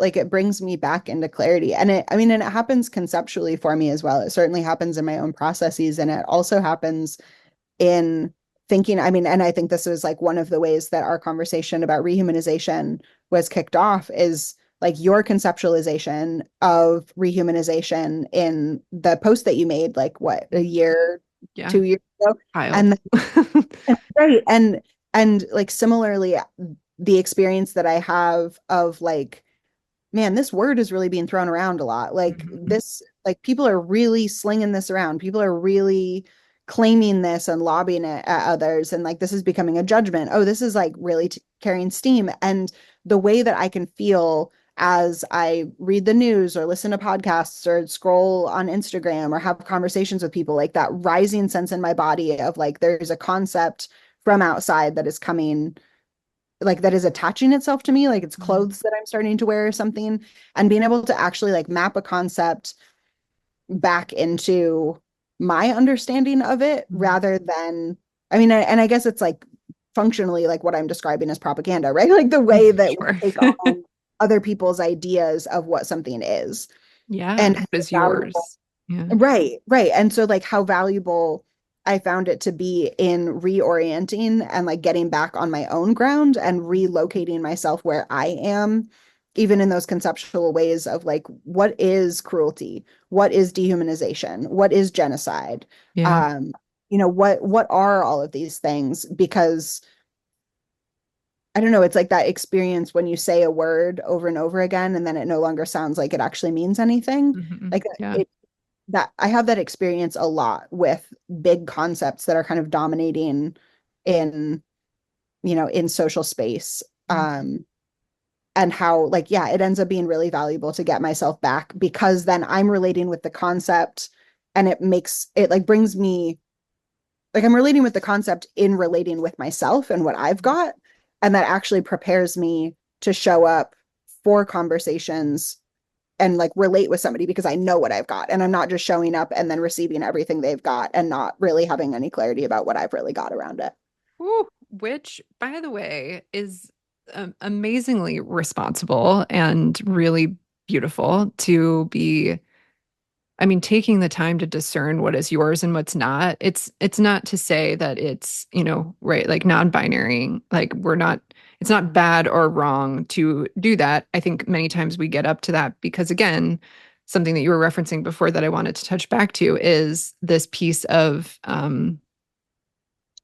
me back into clarity. And it happens conceptually for me as well. It certainly happens in my own processes. And it also happens in thinking. I mean, and I think this was like one of the ways that our conversation about rehumanization was kicked off, is like your conceptualization of rehumanization in the post that you made, like what, a year, Yeah, 2 years ago. child. And right. And like similarly, the experience that I have of like, man, this word is really being thrown around a lot. Like Mhm. this, like people are really slinging this around. People are really claiming this and lobbying it at others. And like this is becoming a judgment. Oh, this is like really carrying steam. And the way that I can feel as I read the news or listen to podcasts or scroll on Instagram or have conversations with people, like that rising sense in my body of like there's a concept from outside that is coming, like that is attaching itself to me, like it's Mhm. clothes that I'm starting to wear or something, and being able to actually like map a concept back into my understanding of it Mm. rather than, I mean, and I guess it's like functionally like what I'm describing as propaganda, right? Like the way that we Sure. take on other people's ideas of what something is Yeah. and What how is valuable. yours? Yeah. Right, right. And so like how valuable I found it to be in reorienting and like getting back on my own ground and relocating myself where I am, even in those conceptual ways of like what is cruelty? What is dehumanization? What is genocide? Yeah. Um, what are all of these things? Because I don't know, it's like that experience when you say a word over and over again and then it no longer sounds like it actually means anything. Mhm. Like Yeah. it that I have that experience a lot with big concepts that are kind of dominating in, in social space. Mhm. And how, like, yeah, it ends up being really valuable to get myself back because then I'm relating with the concept and it makes it like brings me like I'm relating with the concept in relating with myself and what I've got. And that actually prepares me to show up for conversations and like relate with somebody because I know what I've got and I'm not just showing up and then receiving everything they've got and not really having any clarity about what I've really got around it. Ooh, which, by the way, is amazingly responsible and really beautiful to be. I mean, taking the time to discern what is yours and what's not. It's not to say that it's, right, like non-binary, like we're not, it's not bad or wrong to do that. I think many times we get up to that because again, something that you were referencing before that I wanted to touch back to is this piece of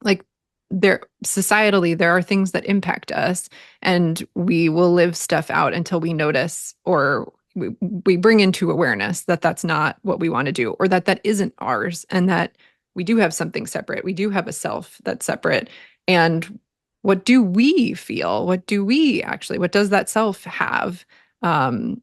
like there societally there are things that impact us and we will live stuff out until we notice or we bring into awareness that that's not what we want to do or that that isn't ours and that we do have something separate, we do have a self that's separate, and what do we feel, what do we actually, what does that self have, and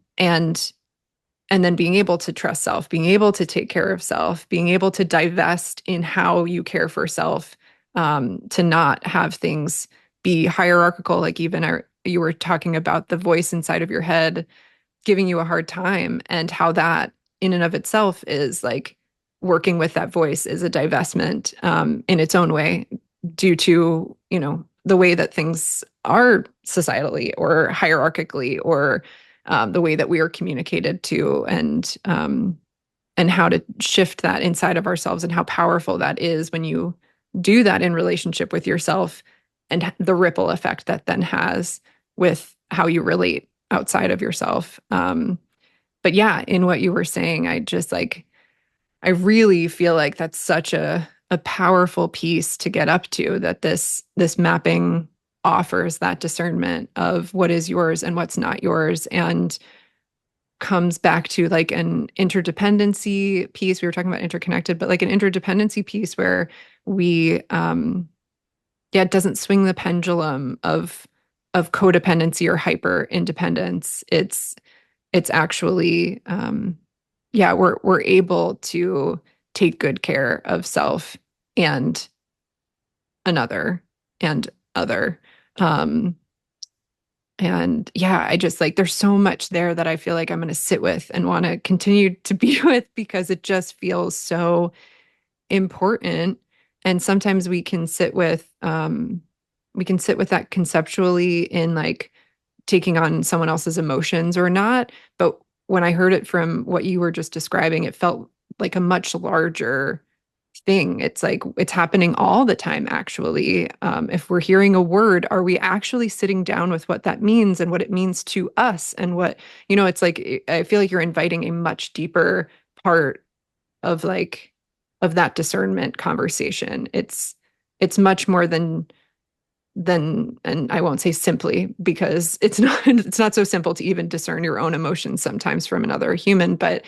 then being able to trust self, being able to take care of self, being able to divest in how you care for self, to not have things be hierarchical. Like even you were talking about the voice inside of your head giving you a hard time and how that in and of itself is like working with that voice is a divestment, in its own way due to, the way that things are societally or hierarchically or the way that we are communicated to, and how to shift that inside of ourselves and how powerful that is when you do that in relationship with yourself and the ripple effect that then has with how you relate outside of yourself. But yeah, in what you were saying, I just like, I really feel like that's such a powerful piece to get up to, that this mapping offers that discernment of what is yours and what's not yours, and comes back to like an interdependency piece. We were talking about interconnected, but like an interdependency piece where we yeah, it doesn't swing the pendulum of codependency or hyper independence. It's actually yeah, we're able to take good care of self and another and other. Um and yeah, I just like there's so much there that I feel like I'm going to sit with and want to continue to be with because it just feels so important. And sometimes we can sit with that conceptually in like taking on someone else's emotions or not. But when I heard it from what you were just describing, it felt like a much larger thing. It's like it's happening all the time, actually. If we're hearing a word, are we actually sitting down with what that means and what it means to us? And what, it's like, I feel like you're inviting a much deeper part of like, of that discernment conversation. It's much more than, and I won't say simply because it's not it's not so simple to even discern your own emotions sometimes from another human, but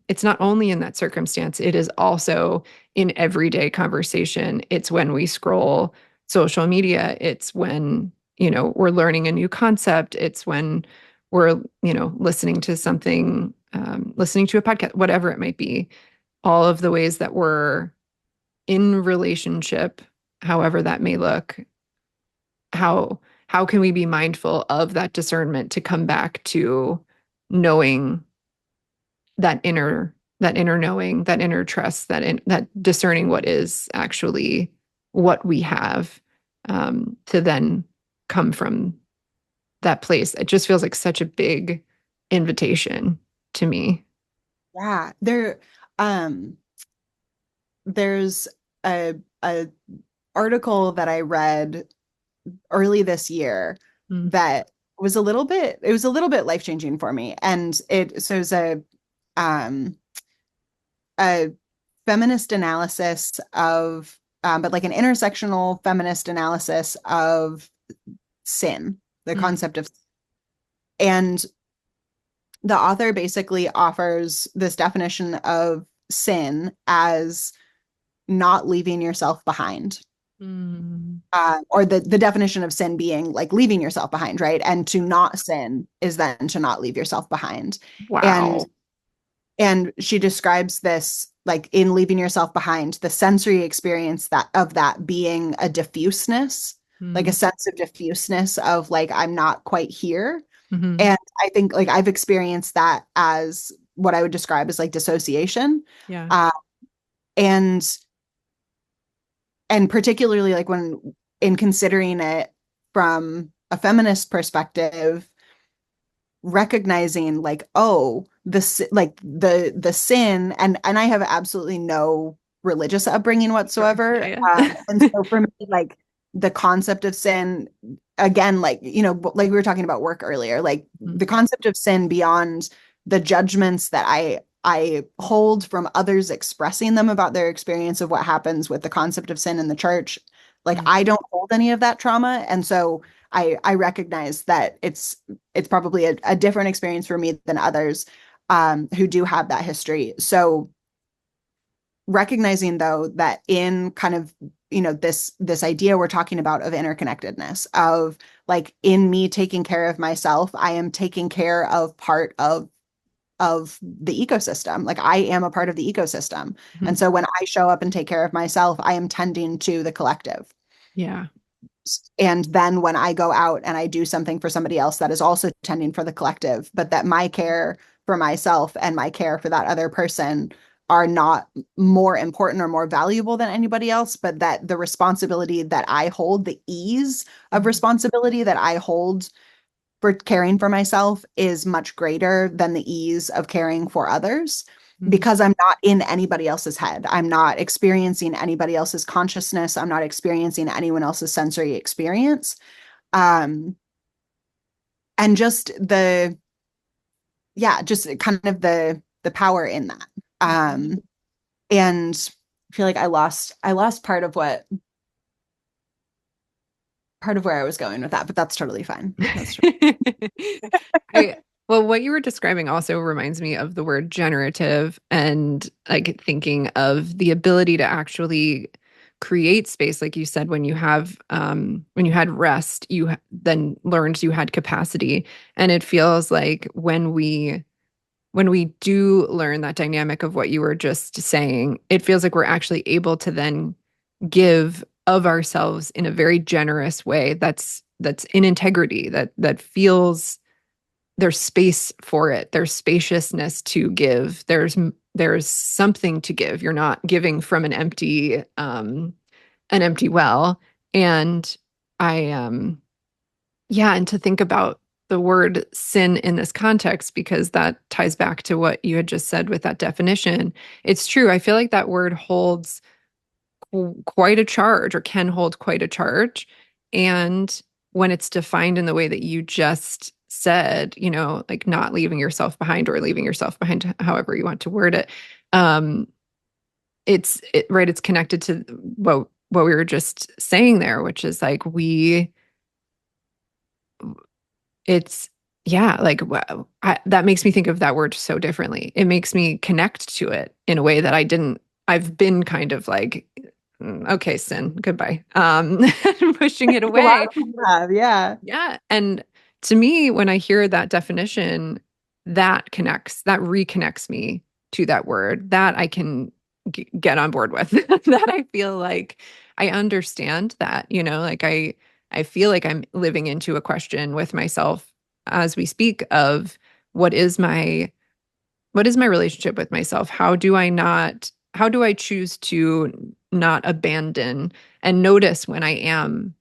it's not only in that circumstance, it is also in everyday conversation. It's when we scroll social media, it's when, we're learning a new concept, it's when we're, listening to something, listening to a podcast, whatever it might be, all of the ways that we're in relationship, however that may look, how can we be mindful of that discernment to come back to knowing that inner that inner knowing, that inner trust, that discerning what is actually what we have, to then come from that place. It just feels like such a big invitation to me. Yeah, um there's a article that I read early this year Mm, that was a little bit life-changing for me. And it was um a feminist analysis of but like an intersectional feminist analysis of sin, the mm, concept of, and the author basically offers this definition of sin as not leaving yourself behind. mm. Or the definition of sin being like leaving yourself behind, right? And to not sin is then to not leave yourself behind. And Wow. she describes this like in leaving yourself behind, the sensory experience that of that being a diffuseness, like a Mm, sense of diffuseness of like I'm not quite here. hmm. And I think like I've experienced that as what I would describe as like dissociation. Yeah. Uh, and particularly like when in considering it from a feminist perspective, recognizing like, oh, like the sin, and I have absolutely no religious upbringing Sure. whatsoever. Yeah, yeah. And so for me, like the concept of sin, again, like, like we were talking about work earlier, like Mhm. the concept of sin beyond the judgments that I hold from others expressing them about their experience of what happens with the concept of sin in the church. Like Yeah. I don't hold any of that trauma. And so I recognize that it's probably a different experience for me than others who do have that history. So recognizing though that in kind of this idea we're talking about of interconnectedness, of like in me taking care of myself, I am taking care of part of the ecosystem. Like I am a part of the ecosystem. And Mhm. so when I show up and take care of myself, I am tending to the collective. Yeah. And then when I go out and I do something for somebody else, that is also tending for the collective, but that my care for myself and my care for that other person are not more important or more valuable than anybody else, but that the responsibility that I hold, the ease of Mhm. responsibility that I hold for caring for myself is much greater than the ease of caring for others, Mhm. because I'm not in anybody else's head. I'm not experiencing anybody else's consciousness. I'm not experiencing anyone else's sensory experience. Um, and just just kind of the power in that. Um, and I feel like I lost part of where I was going with that, but that's totally fine. That's I well, what you were describing also reminds me of the word generative, and like thinking of the ability to actually create space, like you said, when you had rest, then learned you had capacity. And it feels like when we do learn that dynamic of what you were just saying, it feels like we're actually able to then give of ourselves in a very generous way that's in integrity, that feels there's space for it, there's spaciousness to give, there's something to give. You're not giving from an empty well. And I yeah, and to think about the word sin in this context, because that ties back to what you had just said with that definition. It's true. I feel like that word holds quite a charge, or can hold quite a charge. And when it's defined in the way that you just said, like not leaving yourself behind, or leaving yourself behind, however you want to word it, um, right. It's connected to what we were just saying there, which is like it's yeah, like wow, that makes me think of that word so differently. It makes me connect to it in a way that I didn't. I've been kind of like, okay, sin, goodbye, pushing it a lot away. of people have, yeah. Yeah, and to me, when I hear that definition, that reconnects me to that word, that I can get on board with. That I feel like I understand that, like I feel like I'm living into a question with myself as we speak of what is my What is my relationship with myself? How do I choose to not abandon and notice when I am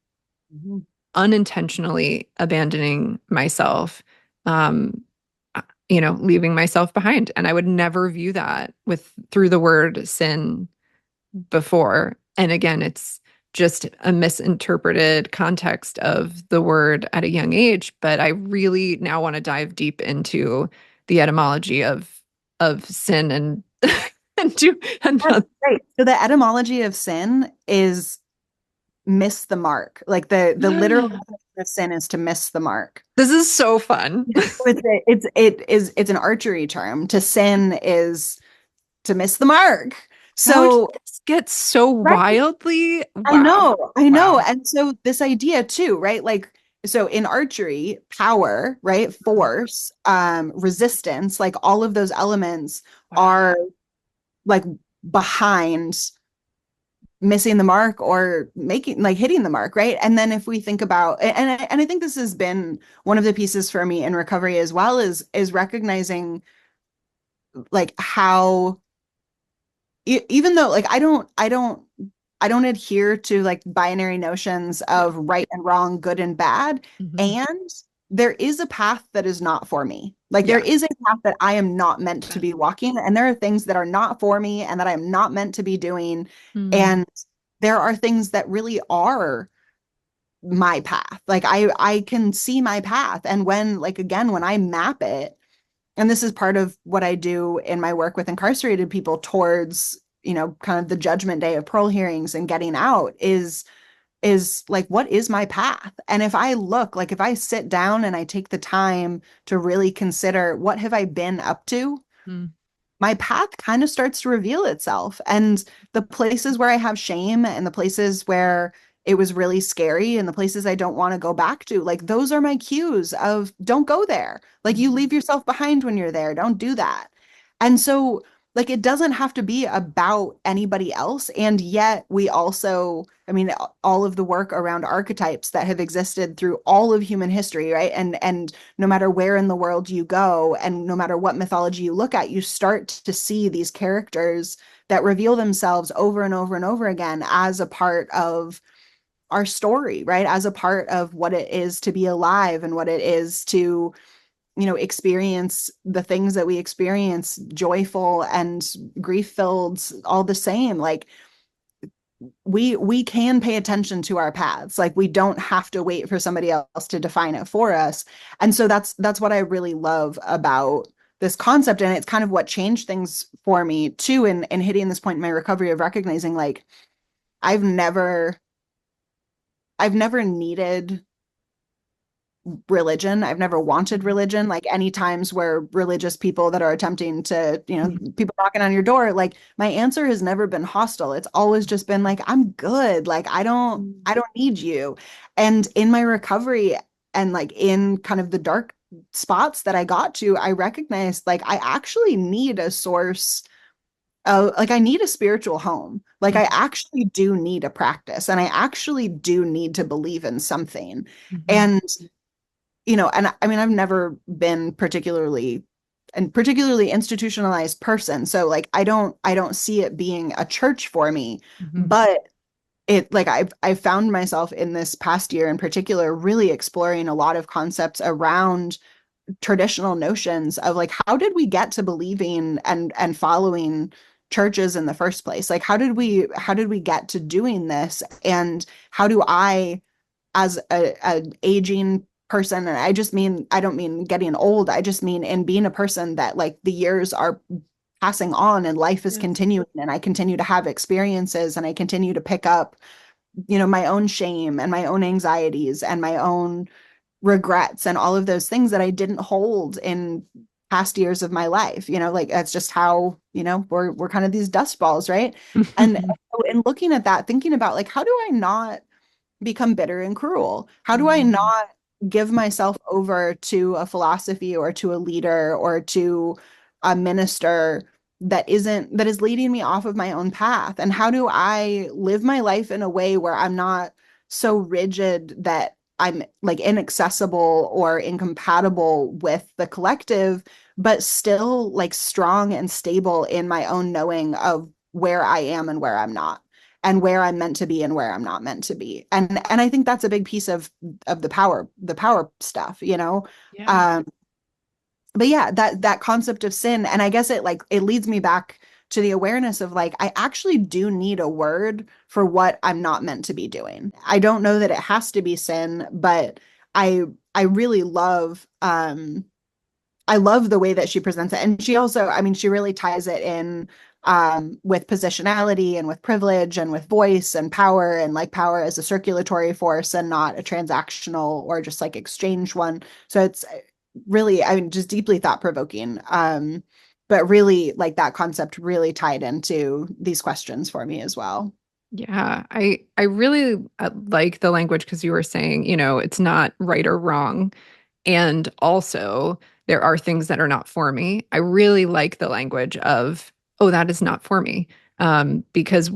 Mhm. unintentionally abandoning myself, um, leaving myself behind. And I would never view that with through the word sin before. And again, it's just a misinterpreted context of the word at a young age. But I really now want to dive deep into the etymology of sin and do That's another. great. So the etymology of sin is miss the mark. Like the literal definition of sin is to miss the mark. This is so fun. It's an archery term. To sin is to miss the mark. How did So this get so right. wildly? Wow. I know. Wow. And so this idea too, right? Like, so in archery, power, right? Force, resistance, like all of those elements Wow. are like behind missing the mark or making like hitting the mark, right? And then if we think about and I think this has been one of the pieces for me in recovery as well is recognizing like how even though like I don't adhere to like binary notions Yeah. of right and wrong, good and bad. Hmm. And there is a path that is not for me. Like there Yeah. is a path that I am not meant to Yes. be walking. And there are things that are not for me and that I am not meant to be doing. Mm. And there are things that really are my path. Like I can see my path. And when like again, when I map it, and this is part of what I do in my work with incarcerated people towards, you know, kind of the judgment day of parole hearings and getting out is like what is my path? And if I look, like if I sit down and I take the time to really consider what have I been up to, Mm. my path kind of starts to reveal itself. And the places where I have shame and the places where it was really scary and the places I don't want to go back to, like those are my cues of don't go there. Like you Mhm. leave yourself behind when you're there. Don't do that. And so like it doesn't have to be about anybody else. And yet we also, I mean, all of the work around archetypes that have existed through all of human history, right? And no matter where in the world you go and no matter what mythology you look at, you start to see these characters that reveal themselves over and over and over again as a part of our story, right? As a part of what it is to be alive and what it is to, you know, experience the things that we experience, joyful and grief filled, all the same. Like we can pay attention to our paths. Like we don't have to wait for somebody else to define it for us. And so that's what I really love about this concept. And it's kind of what changed things for me too in hitting this point in my recovery of recognizing like I've never I've never needed religion. I've never wanted Mhm. religion. Like any times where religious people that are attempting to, you know, people knocking on your door, like my answer has never been hostile. It's always just been like, I'm good. Like Mhm. I don't need you. And in my recovery and like in kind of the dark spots that I got to, I recognized like I actually need a source like I need a spiritual home. Like I actually do need a practice and I actually do need to believe in something. Mhm. And you know, and I mean, I've never been particularly institutionalized person. So like I don't see it being a church for me, Mhm. but it like I've found myself in this past year in particular really exploring a lot of concepts around traditional notions of like how did we get to believing and following churches in the first place? Like how did we get to doing this? And how do I as an aging person, and I just mean I don't mean getting old, I just mean in being a person that like the years are passing on and life is Yes. continuing and I continue to have experiences and I continue to pick up, you know, my own shame and my own anxieties and my own regrets and all of those things that I didn't hold in past years of my life. You know, like that's just how, you know, we're kind of these dust balls, right? And so in looking at that, thinking about like how do I not become bitter and cruel? How do I Mhm. not give myself over to a philosophy or to a leader or to a minister that is leading me off of my own path? And how do I live my life in a way where I'm not so rigid that I'm like inaccessible or incompatible with the collective, but still like strong and stable in my own knowing of where I am and where I'm not, and where I'm meant to be and where I'm not meant to be. And I think that's a big piece of the power stuff, you know? Yeah. Um, but yeah, that concept of sin, and I guess it like it leads me back to the awareness of like I actually do need a word for what I'm not meant to be doing. I don't know that it has to be sin, but I I really love I love the way that she presents it. And she also, I mean, she really ties it in with positionality and with privilege and with voice and power, and like power as a circulatory force and not a transactional or just like exchange one. So it's really, I mean, just deeply thought provoking. But really, like that concept really tied into these questions for me as well. Yeah, I really like the language because you were saying, it's not right or wrong. And also, there are things that are not for me. I really like the language of, oh, that is not for me. Because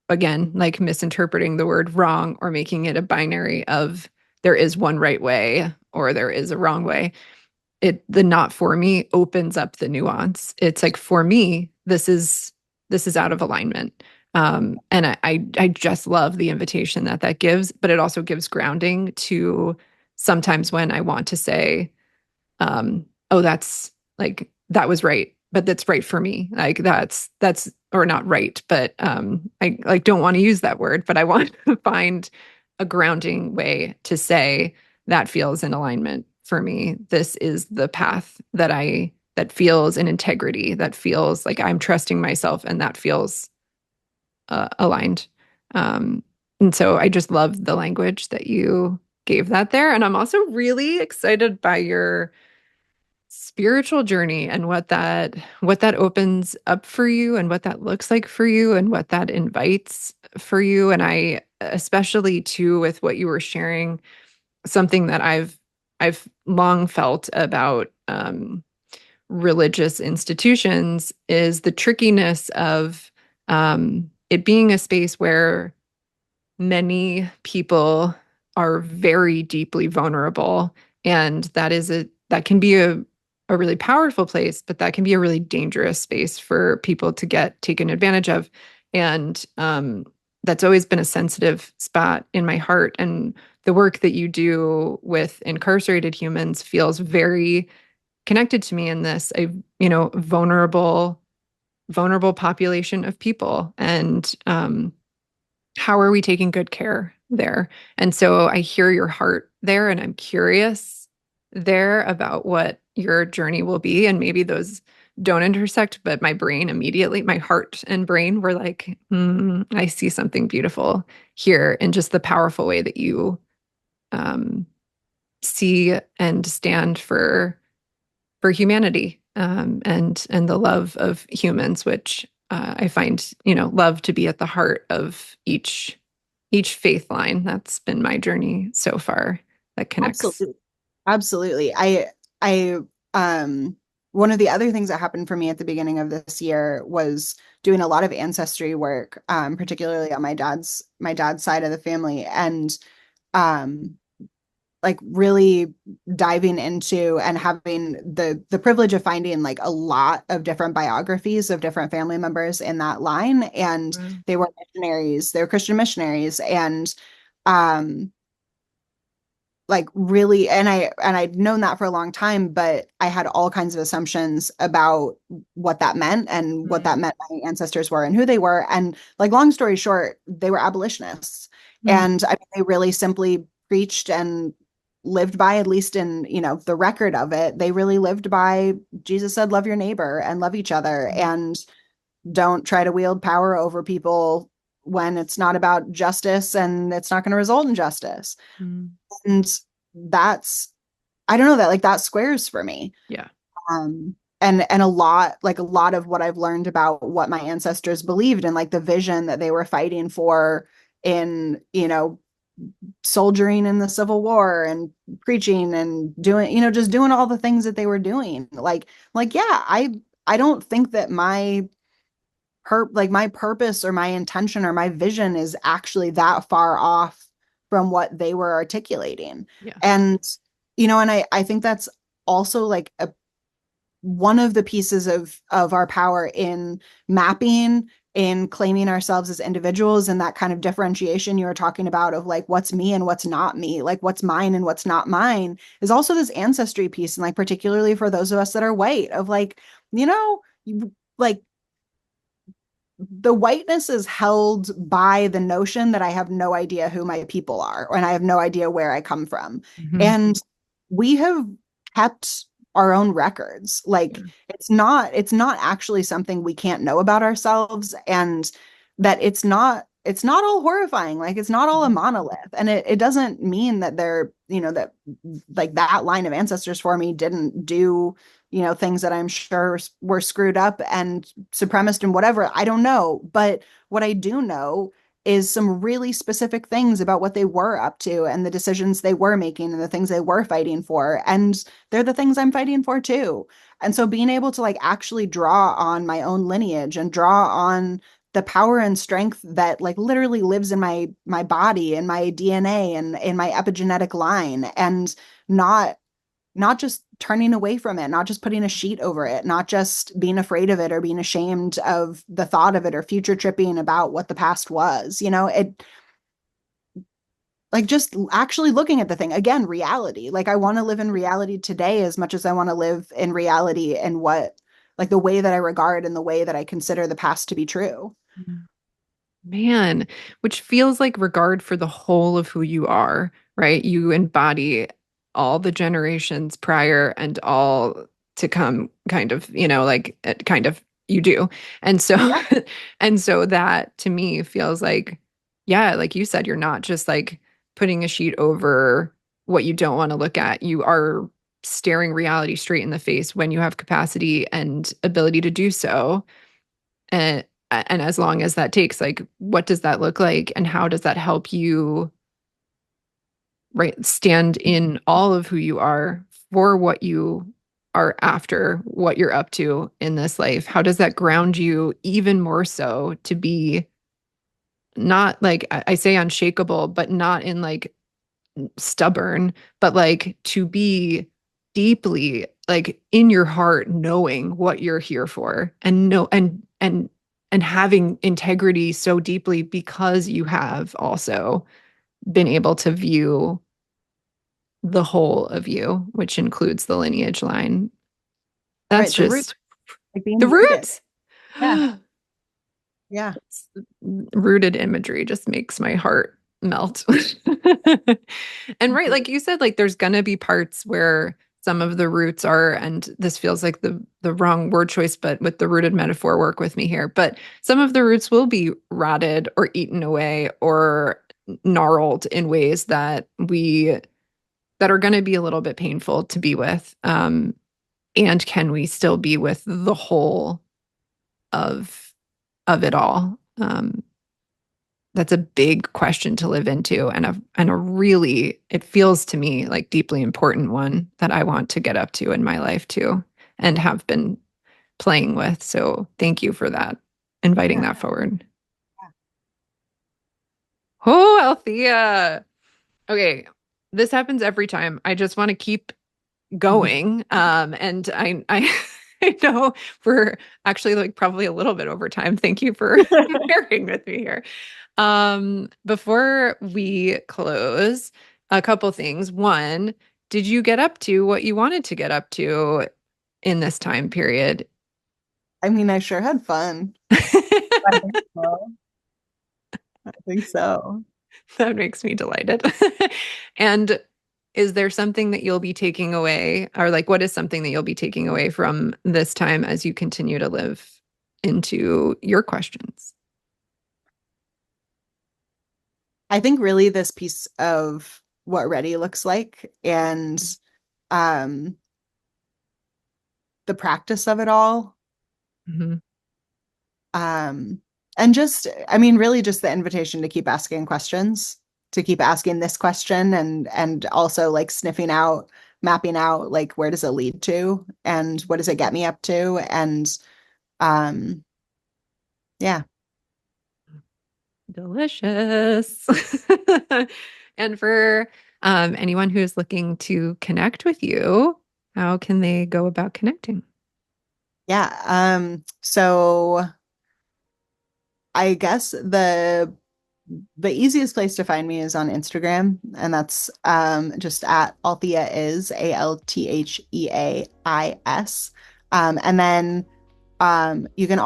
again, like misinterpreting the word wrong or making it a binary of there is one right way or there is a wrong way. The not for me opens up the nuance. It's like for me, this is out of alignment. And I just love the invitation that that gives, but it also gives grounding to sometimes when I want to say, oh, that's like that was right, but that's right for me. Like that's or not right, but I like don't want to use that word, but I want to find a grounding way to say that feels in alignment for me. This is the path that feels in integrity, that feels like I'm trusting myself, and that feels aligned. Um, and so I just love the language that you gave that there. And I'm also really excited by your spiritual journey and what that opens up for you and what that looks like for you and what that invites for you. And I especially too with what you were sharing, something that I've long felt about religious institutions is the trickiness of it being a space where many people are very deeply vulnerable, and that can be a really powerful place, but that can be a really dangerous space for people to get taken advantage of. And that's always been a sensitive spot in my heart. And the work that you do with incarcerated humans feels very connected to me in this a vulnerable population of people. And how are we taking good care there? And so I hear your heart there, and I'm curious there about what your journey will be. And maybe those don't intersect, but my brain immediately, my heart and brain were like, I see something beautiful here in just the powerful way that you um, see and stand for humanity, and the love of humans, which I find love to be at the heart of each faith line. That's been my journey so far. That connects. Absolutely. Absolutely. I one of the other things that happened for me at the beginning of this year was doing a lot of ancestry work, particularly on my dad's side of the family, and um like really diving into and having the privilege of finding like a lot of different biographies of different family members in that line. And Wow. they were missionaries, they were Christian missionaries. And um like really, and I'd known that for a long time, but I had all kinds of assumptions about what that meant and what that Mm, meant my ancestors were and who they were. And like long story short, they were abolitionists. mm, And I mean, they really simply preached and lived by, at least in, the record of it, they really lived by Jesus said, love your neighbor and love each other, mm, and don't try to wield power over people when it's not about justice and it's not going to result in justice. mm. And that's, I don't know, that like that squares for me. Yeah. And a lot of what I've learned about what my ancestors believed and like the vision that they were fighting for in, soldiering in the Civil War and preaching and doing, just doing all the things that they were doing. Like yeah, I don't think that my purpose or my intention or my vision is actually that far off from what they were articulating. Yeah. And, and I think that's also like one of the pieces of our power in mapping, in claiming ourselves as individuals, and that kind of differentiation you were talking about of like what's me and what's not me, like what's mine and what's not mine, is also this ancestry piece. And like particularly for those of us that are white, of like, like the whiteness is held by the notion that I have no idea who my people are, and I have no idea where I come from. Mhm. And we have kept our own records. Like Yeah. it's not actually something we can't know about ourselves, and that it's not all horrifying. Like it's not all a Mhm. monolith. And it doesn't mean that they're, that like that line of ancestors for me didn't do things that I'm sure were screwed up and supremacist and whatever. I don't know. But what I do know is some really specific things about what they were up to and the decisions they were making and the things they were fighting for. And they're the things I'm fighting for too. And so being able to like actually draw on my own lineage and draw on the power and strength that like literally lives in my body and my DNA and in my epigenetic line, and not just turning away from it, not just putting a sheet over it, not just being afraid of it or being ashamed of the thought of it or future tripping about what the past was. It like just actually looking at the thing again, reality. Like I want to live in reality today as much as I want to live in reality and what like the way that I regard and the way that I consider the past to be true. Man, which feels like regard for the whole of who you are, right? You embody all the generations prior and all to come, kind of, like kind of you do. And so, Yeah. and so that to me feels like, yeah, like you said, you're not just like putting a sheet over what you don't want to look at. You are staring reality straight in the face when you have capacity and ability to do so. And as long as that takes, like, what does that look like and how does that help you, right, stand in all of who you are for what you are after, what you're up to in this life? How does that ground you even more so to be not like I say unshakable, but not in like stubborn, but like to be deeply like in your heart knowing what you're here for, and know and having integrity so deeply because you have also been able to view the whole of you, which includes the lineage line. That's Right. The root, just like the being rooted. roots. Yeah. Yeah. Rooted imagery just makes my heart melt. And right, like you said, like there's gonna be parts where some of the roots are, and this feels like the wrong word choice, but with the rooted metaphor, work with me here. But some of the roots will be rotted or eaten away or gnarled in ways that are going to be a little bit painful to be with. And can we still be with the whole of of it all? That's a big question to live into, and a really, it feels to me like deeply important one that I want to get up to in my life too, and have been playing with. So thank you for that, inviting Yeah. that forward. Oh, Althea. Okay, this happens every time. I just want to keep going. And I I know we're actually like probably a little bit over time. Thank you for bearing with me here. Before we close, a couple things. One, did you get up to what you wanted to get up to in this time period? I mean, I sure had fun. I think so. I think so. That makes me delighted. And is there something that you'll be taking away, or like what is something that you'll be taking away from this time as you continue to live into your questions? I think really this piece of what ready looks like, and um the practice of it all, Mhm. um and just I mean really just the invitation to keep asking questions, to keep asking this question, and also like sniffing out, mapping out like where does it lead to and what does it get me up to, and um yeah. Delicious. And for anyone who's looking to connect with you, how can they go about connecting? Yeah. So I guess the easiest place to find me is on Instagram, and that's just at Althea is Altheais. And then you can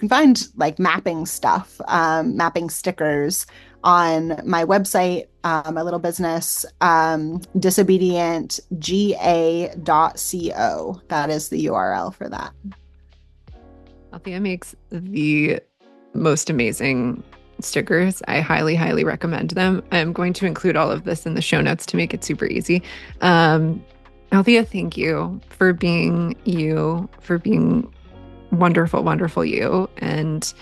find like mapping stuff, mapping stickers on my website, my little business, disobedientga.co. That is the URL for that. Althea makes the most amazing stickers. I highly, highly recommend them. I'm going to include all of this in the show notes to make it super easy. Um, Althea, thank you for being you, for being wonderful, wonderful you, and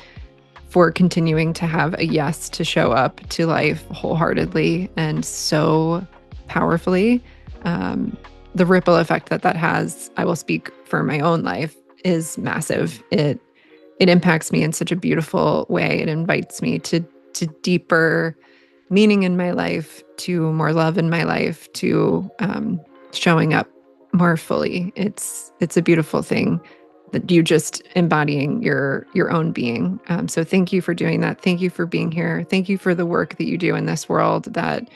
for continuing to have a yes to show up to life wholeheartedly and so powerfully. Um, the ripple effect that that has, I will speak for my own life, is massive. It impacts me in such a beautiful way. It invites me to deeper meaning in my life, to more love in my life, to showing up more fully. It's a beautiful thing that you just embodying your own being. So thank you for doing that. Thank you for being here. Thank you for the work that you do in this world that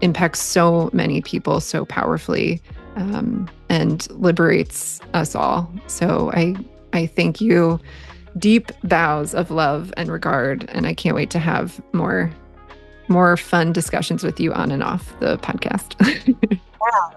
impacts so many people so powerfully, and liberates us all. So I thank you. Deep bows of love and regard, and I can't wait to have more fun discussions with you on and off the podcast.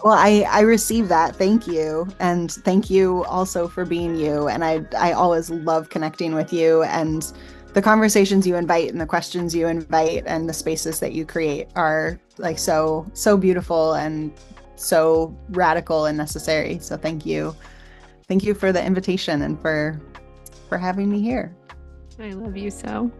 Well, I receive that. Thank you. And thank you also for being you. And I always love connecting with you, and the conversations you invite and the questions you invite and the spaces that you create are like so beautiful and so radical and necessary. So thank you. Thank you for the invitation and for having me here. I love you so.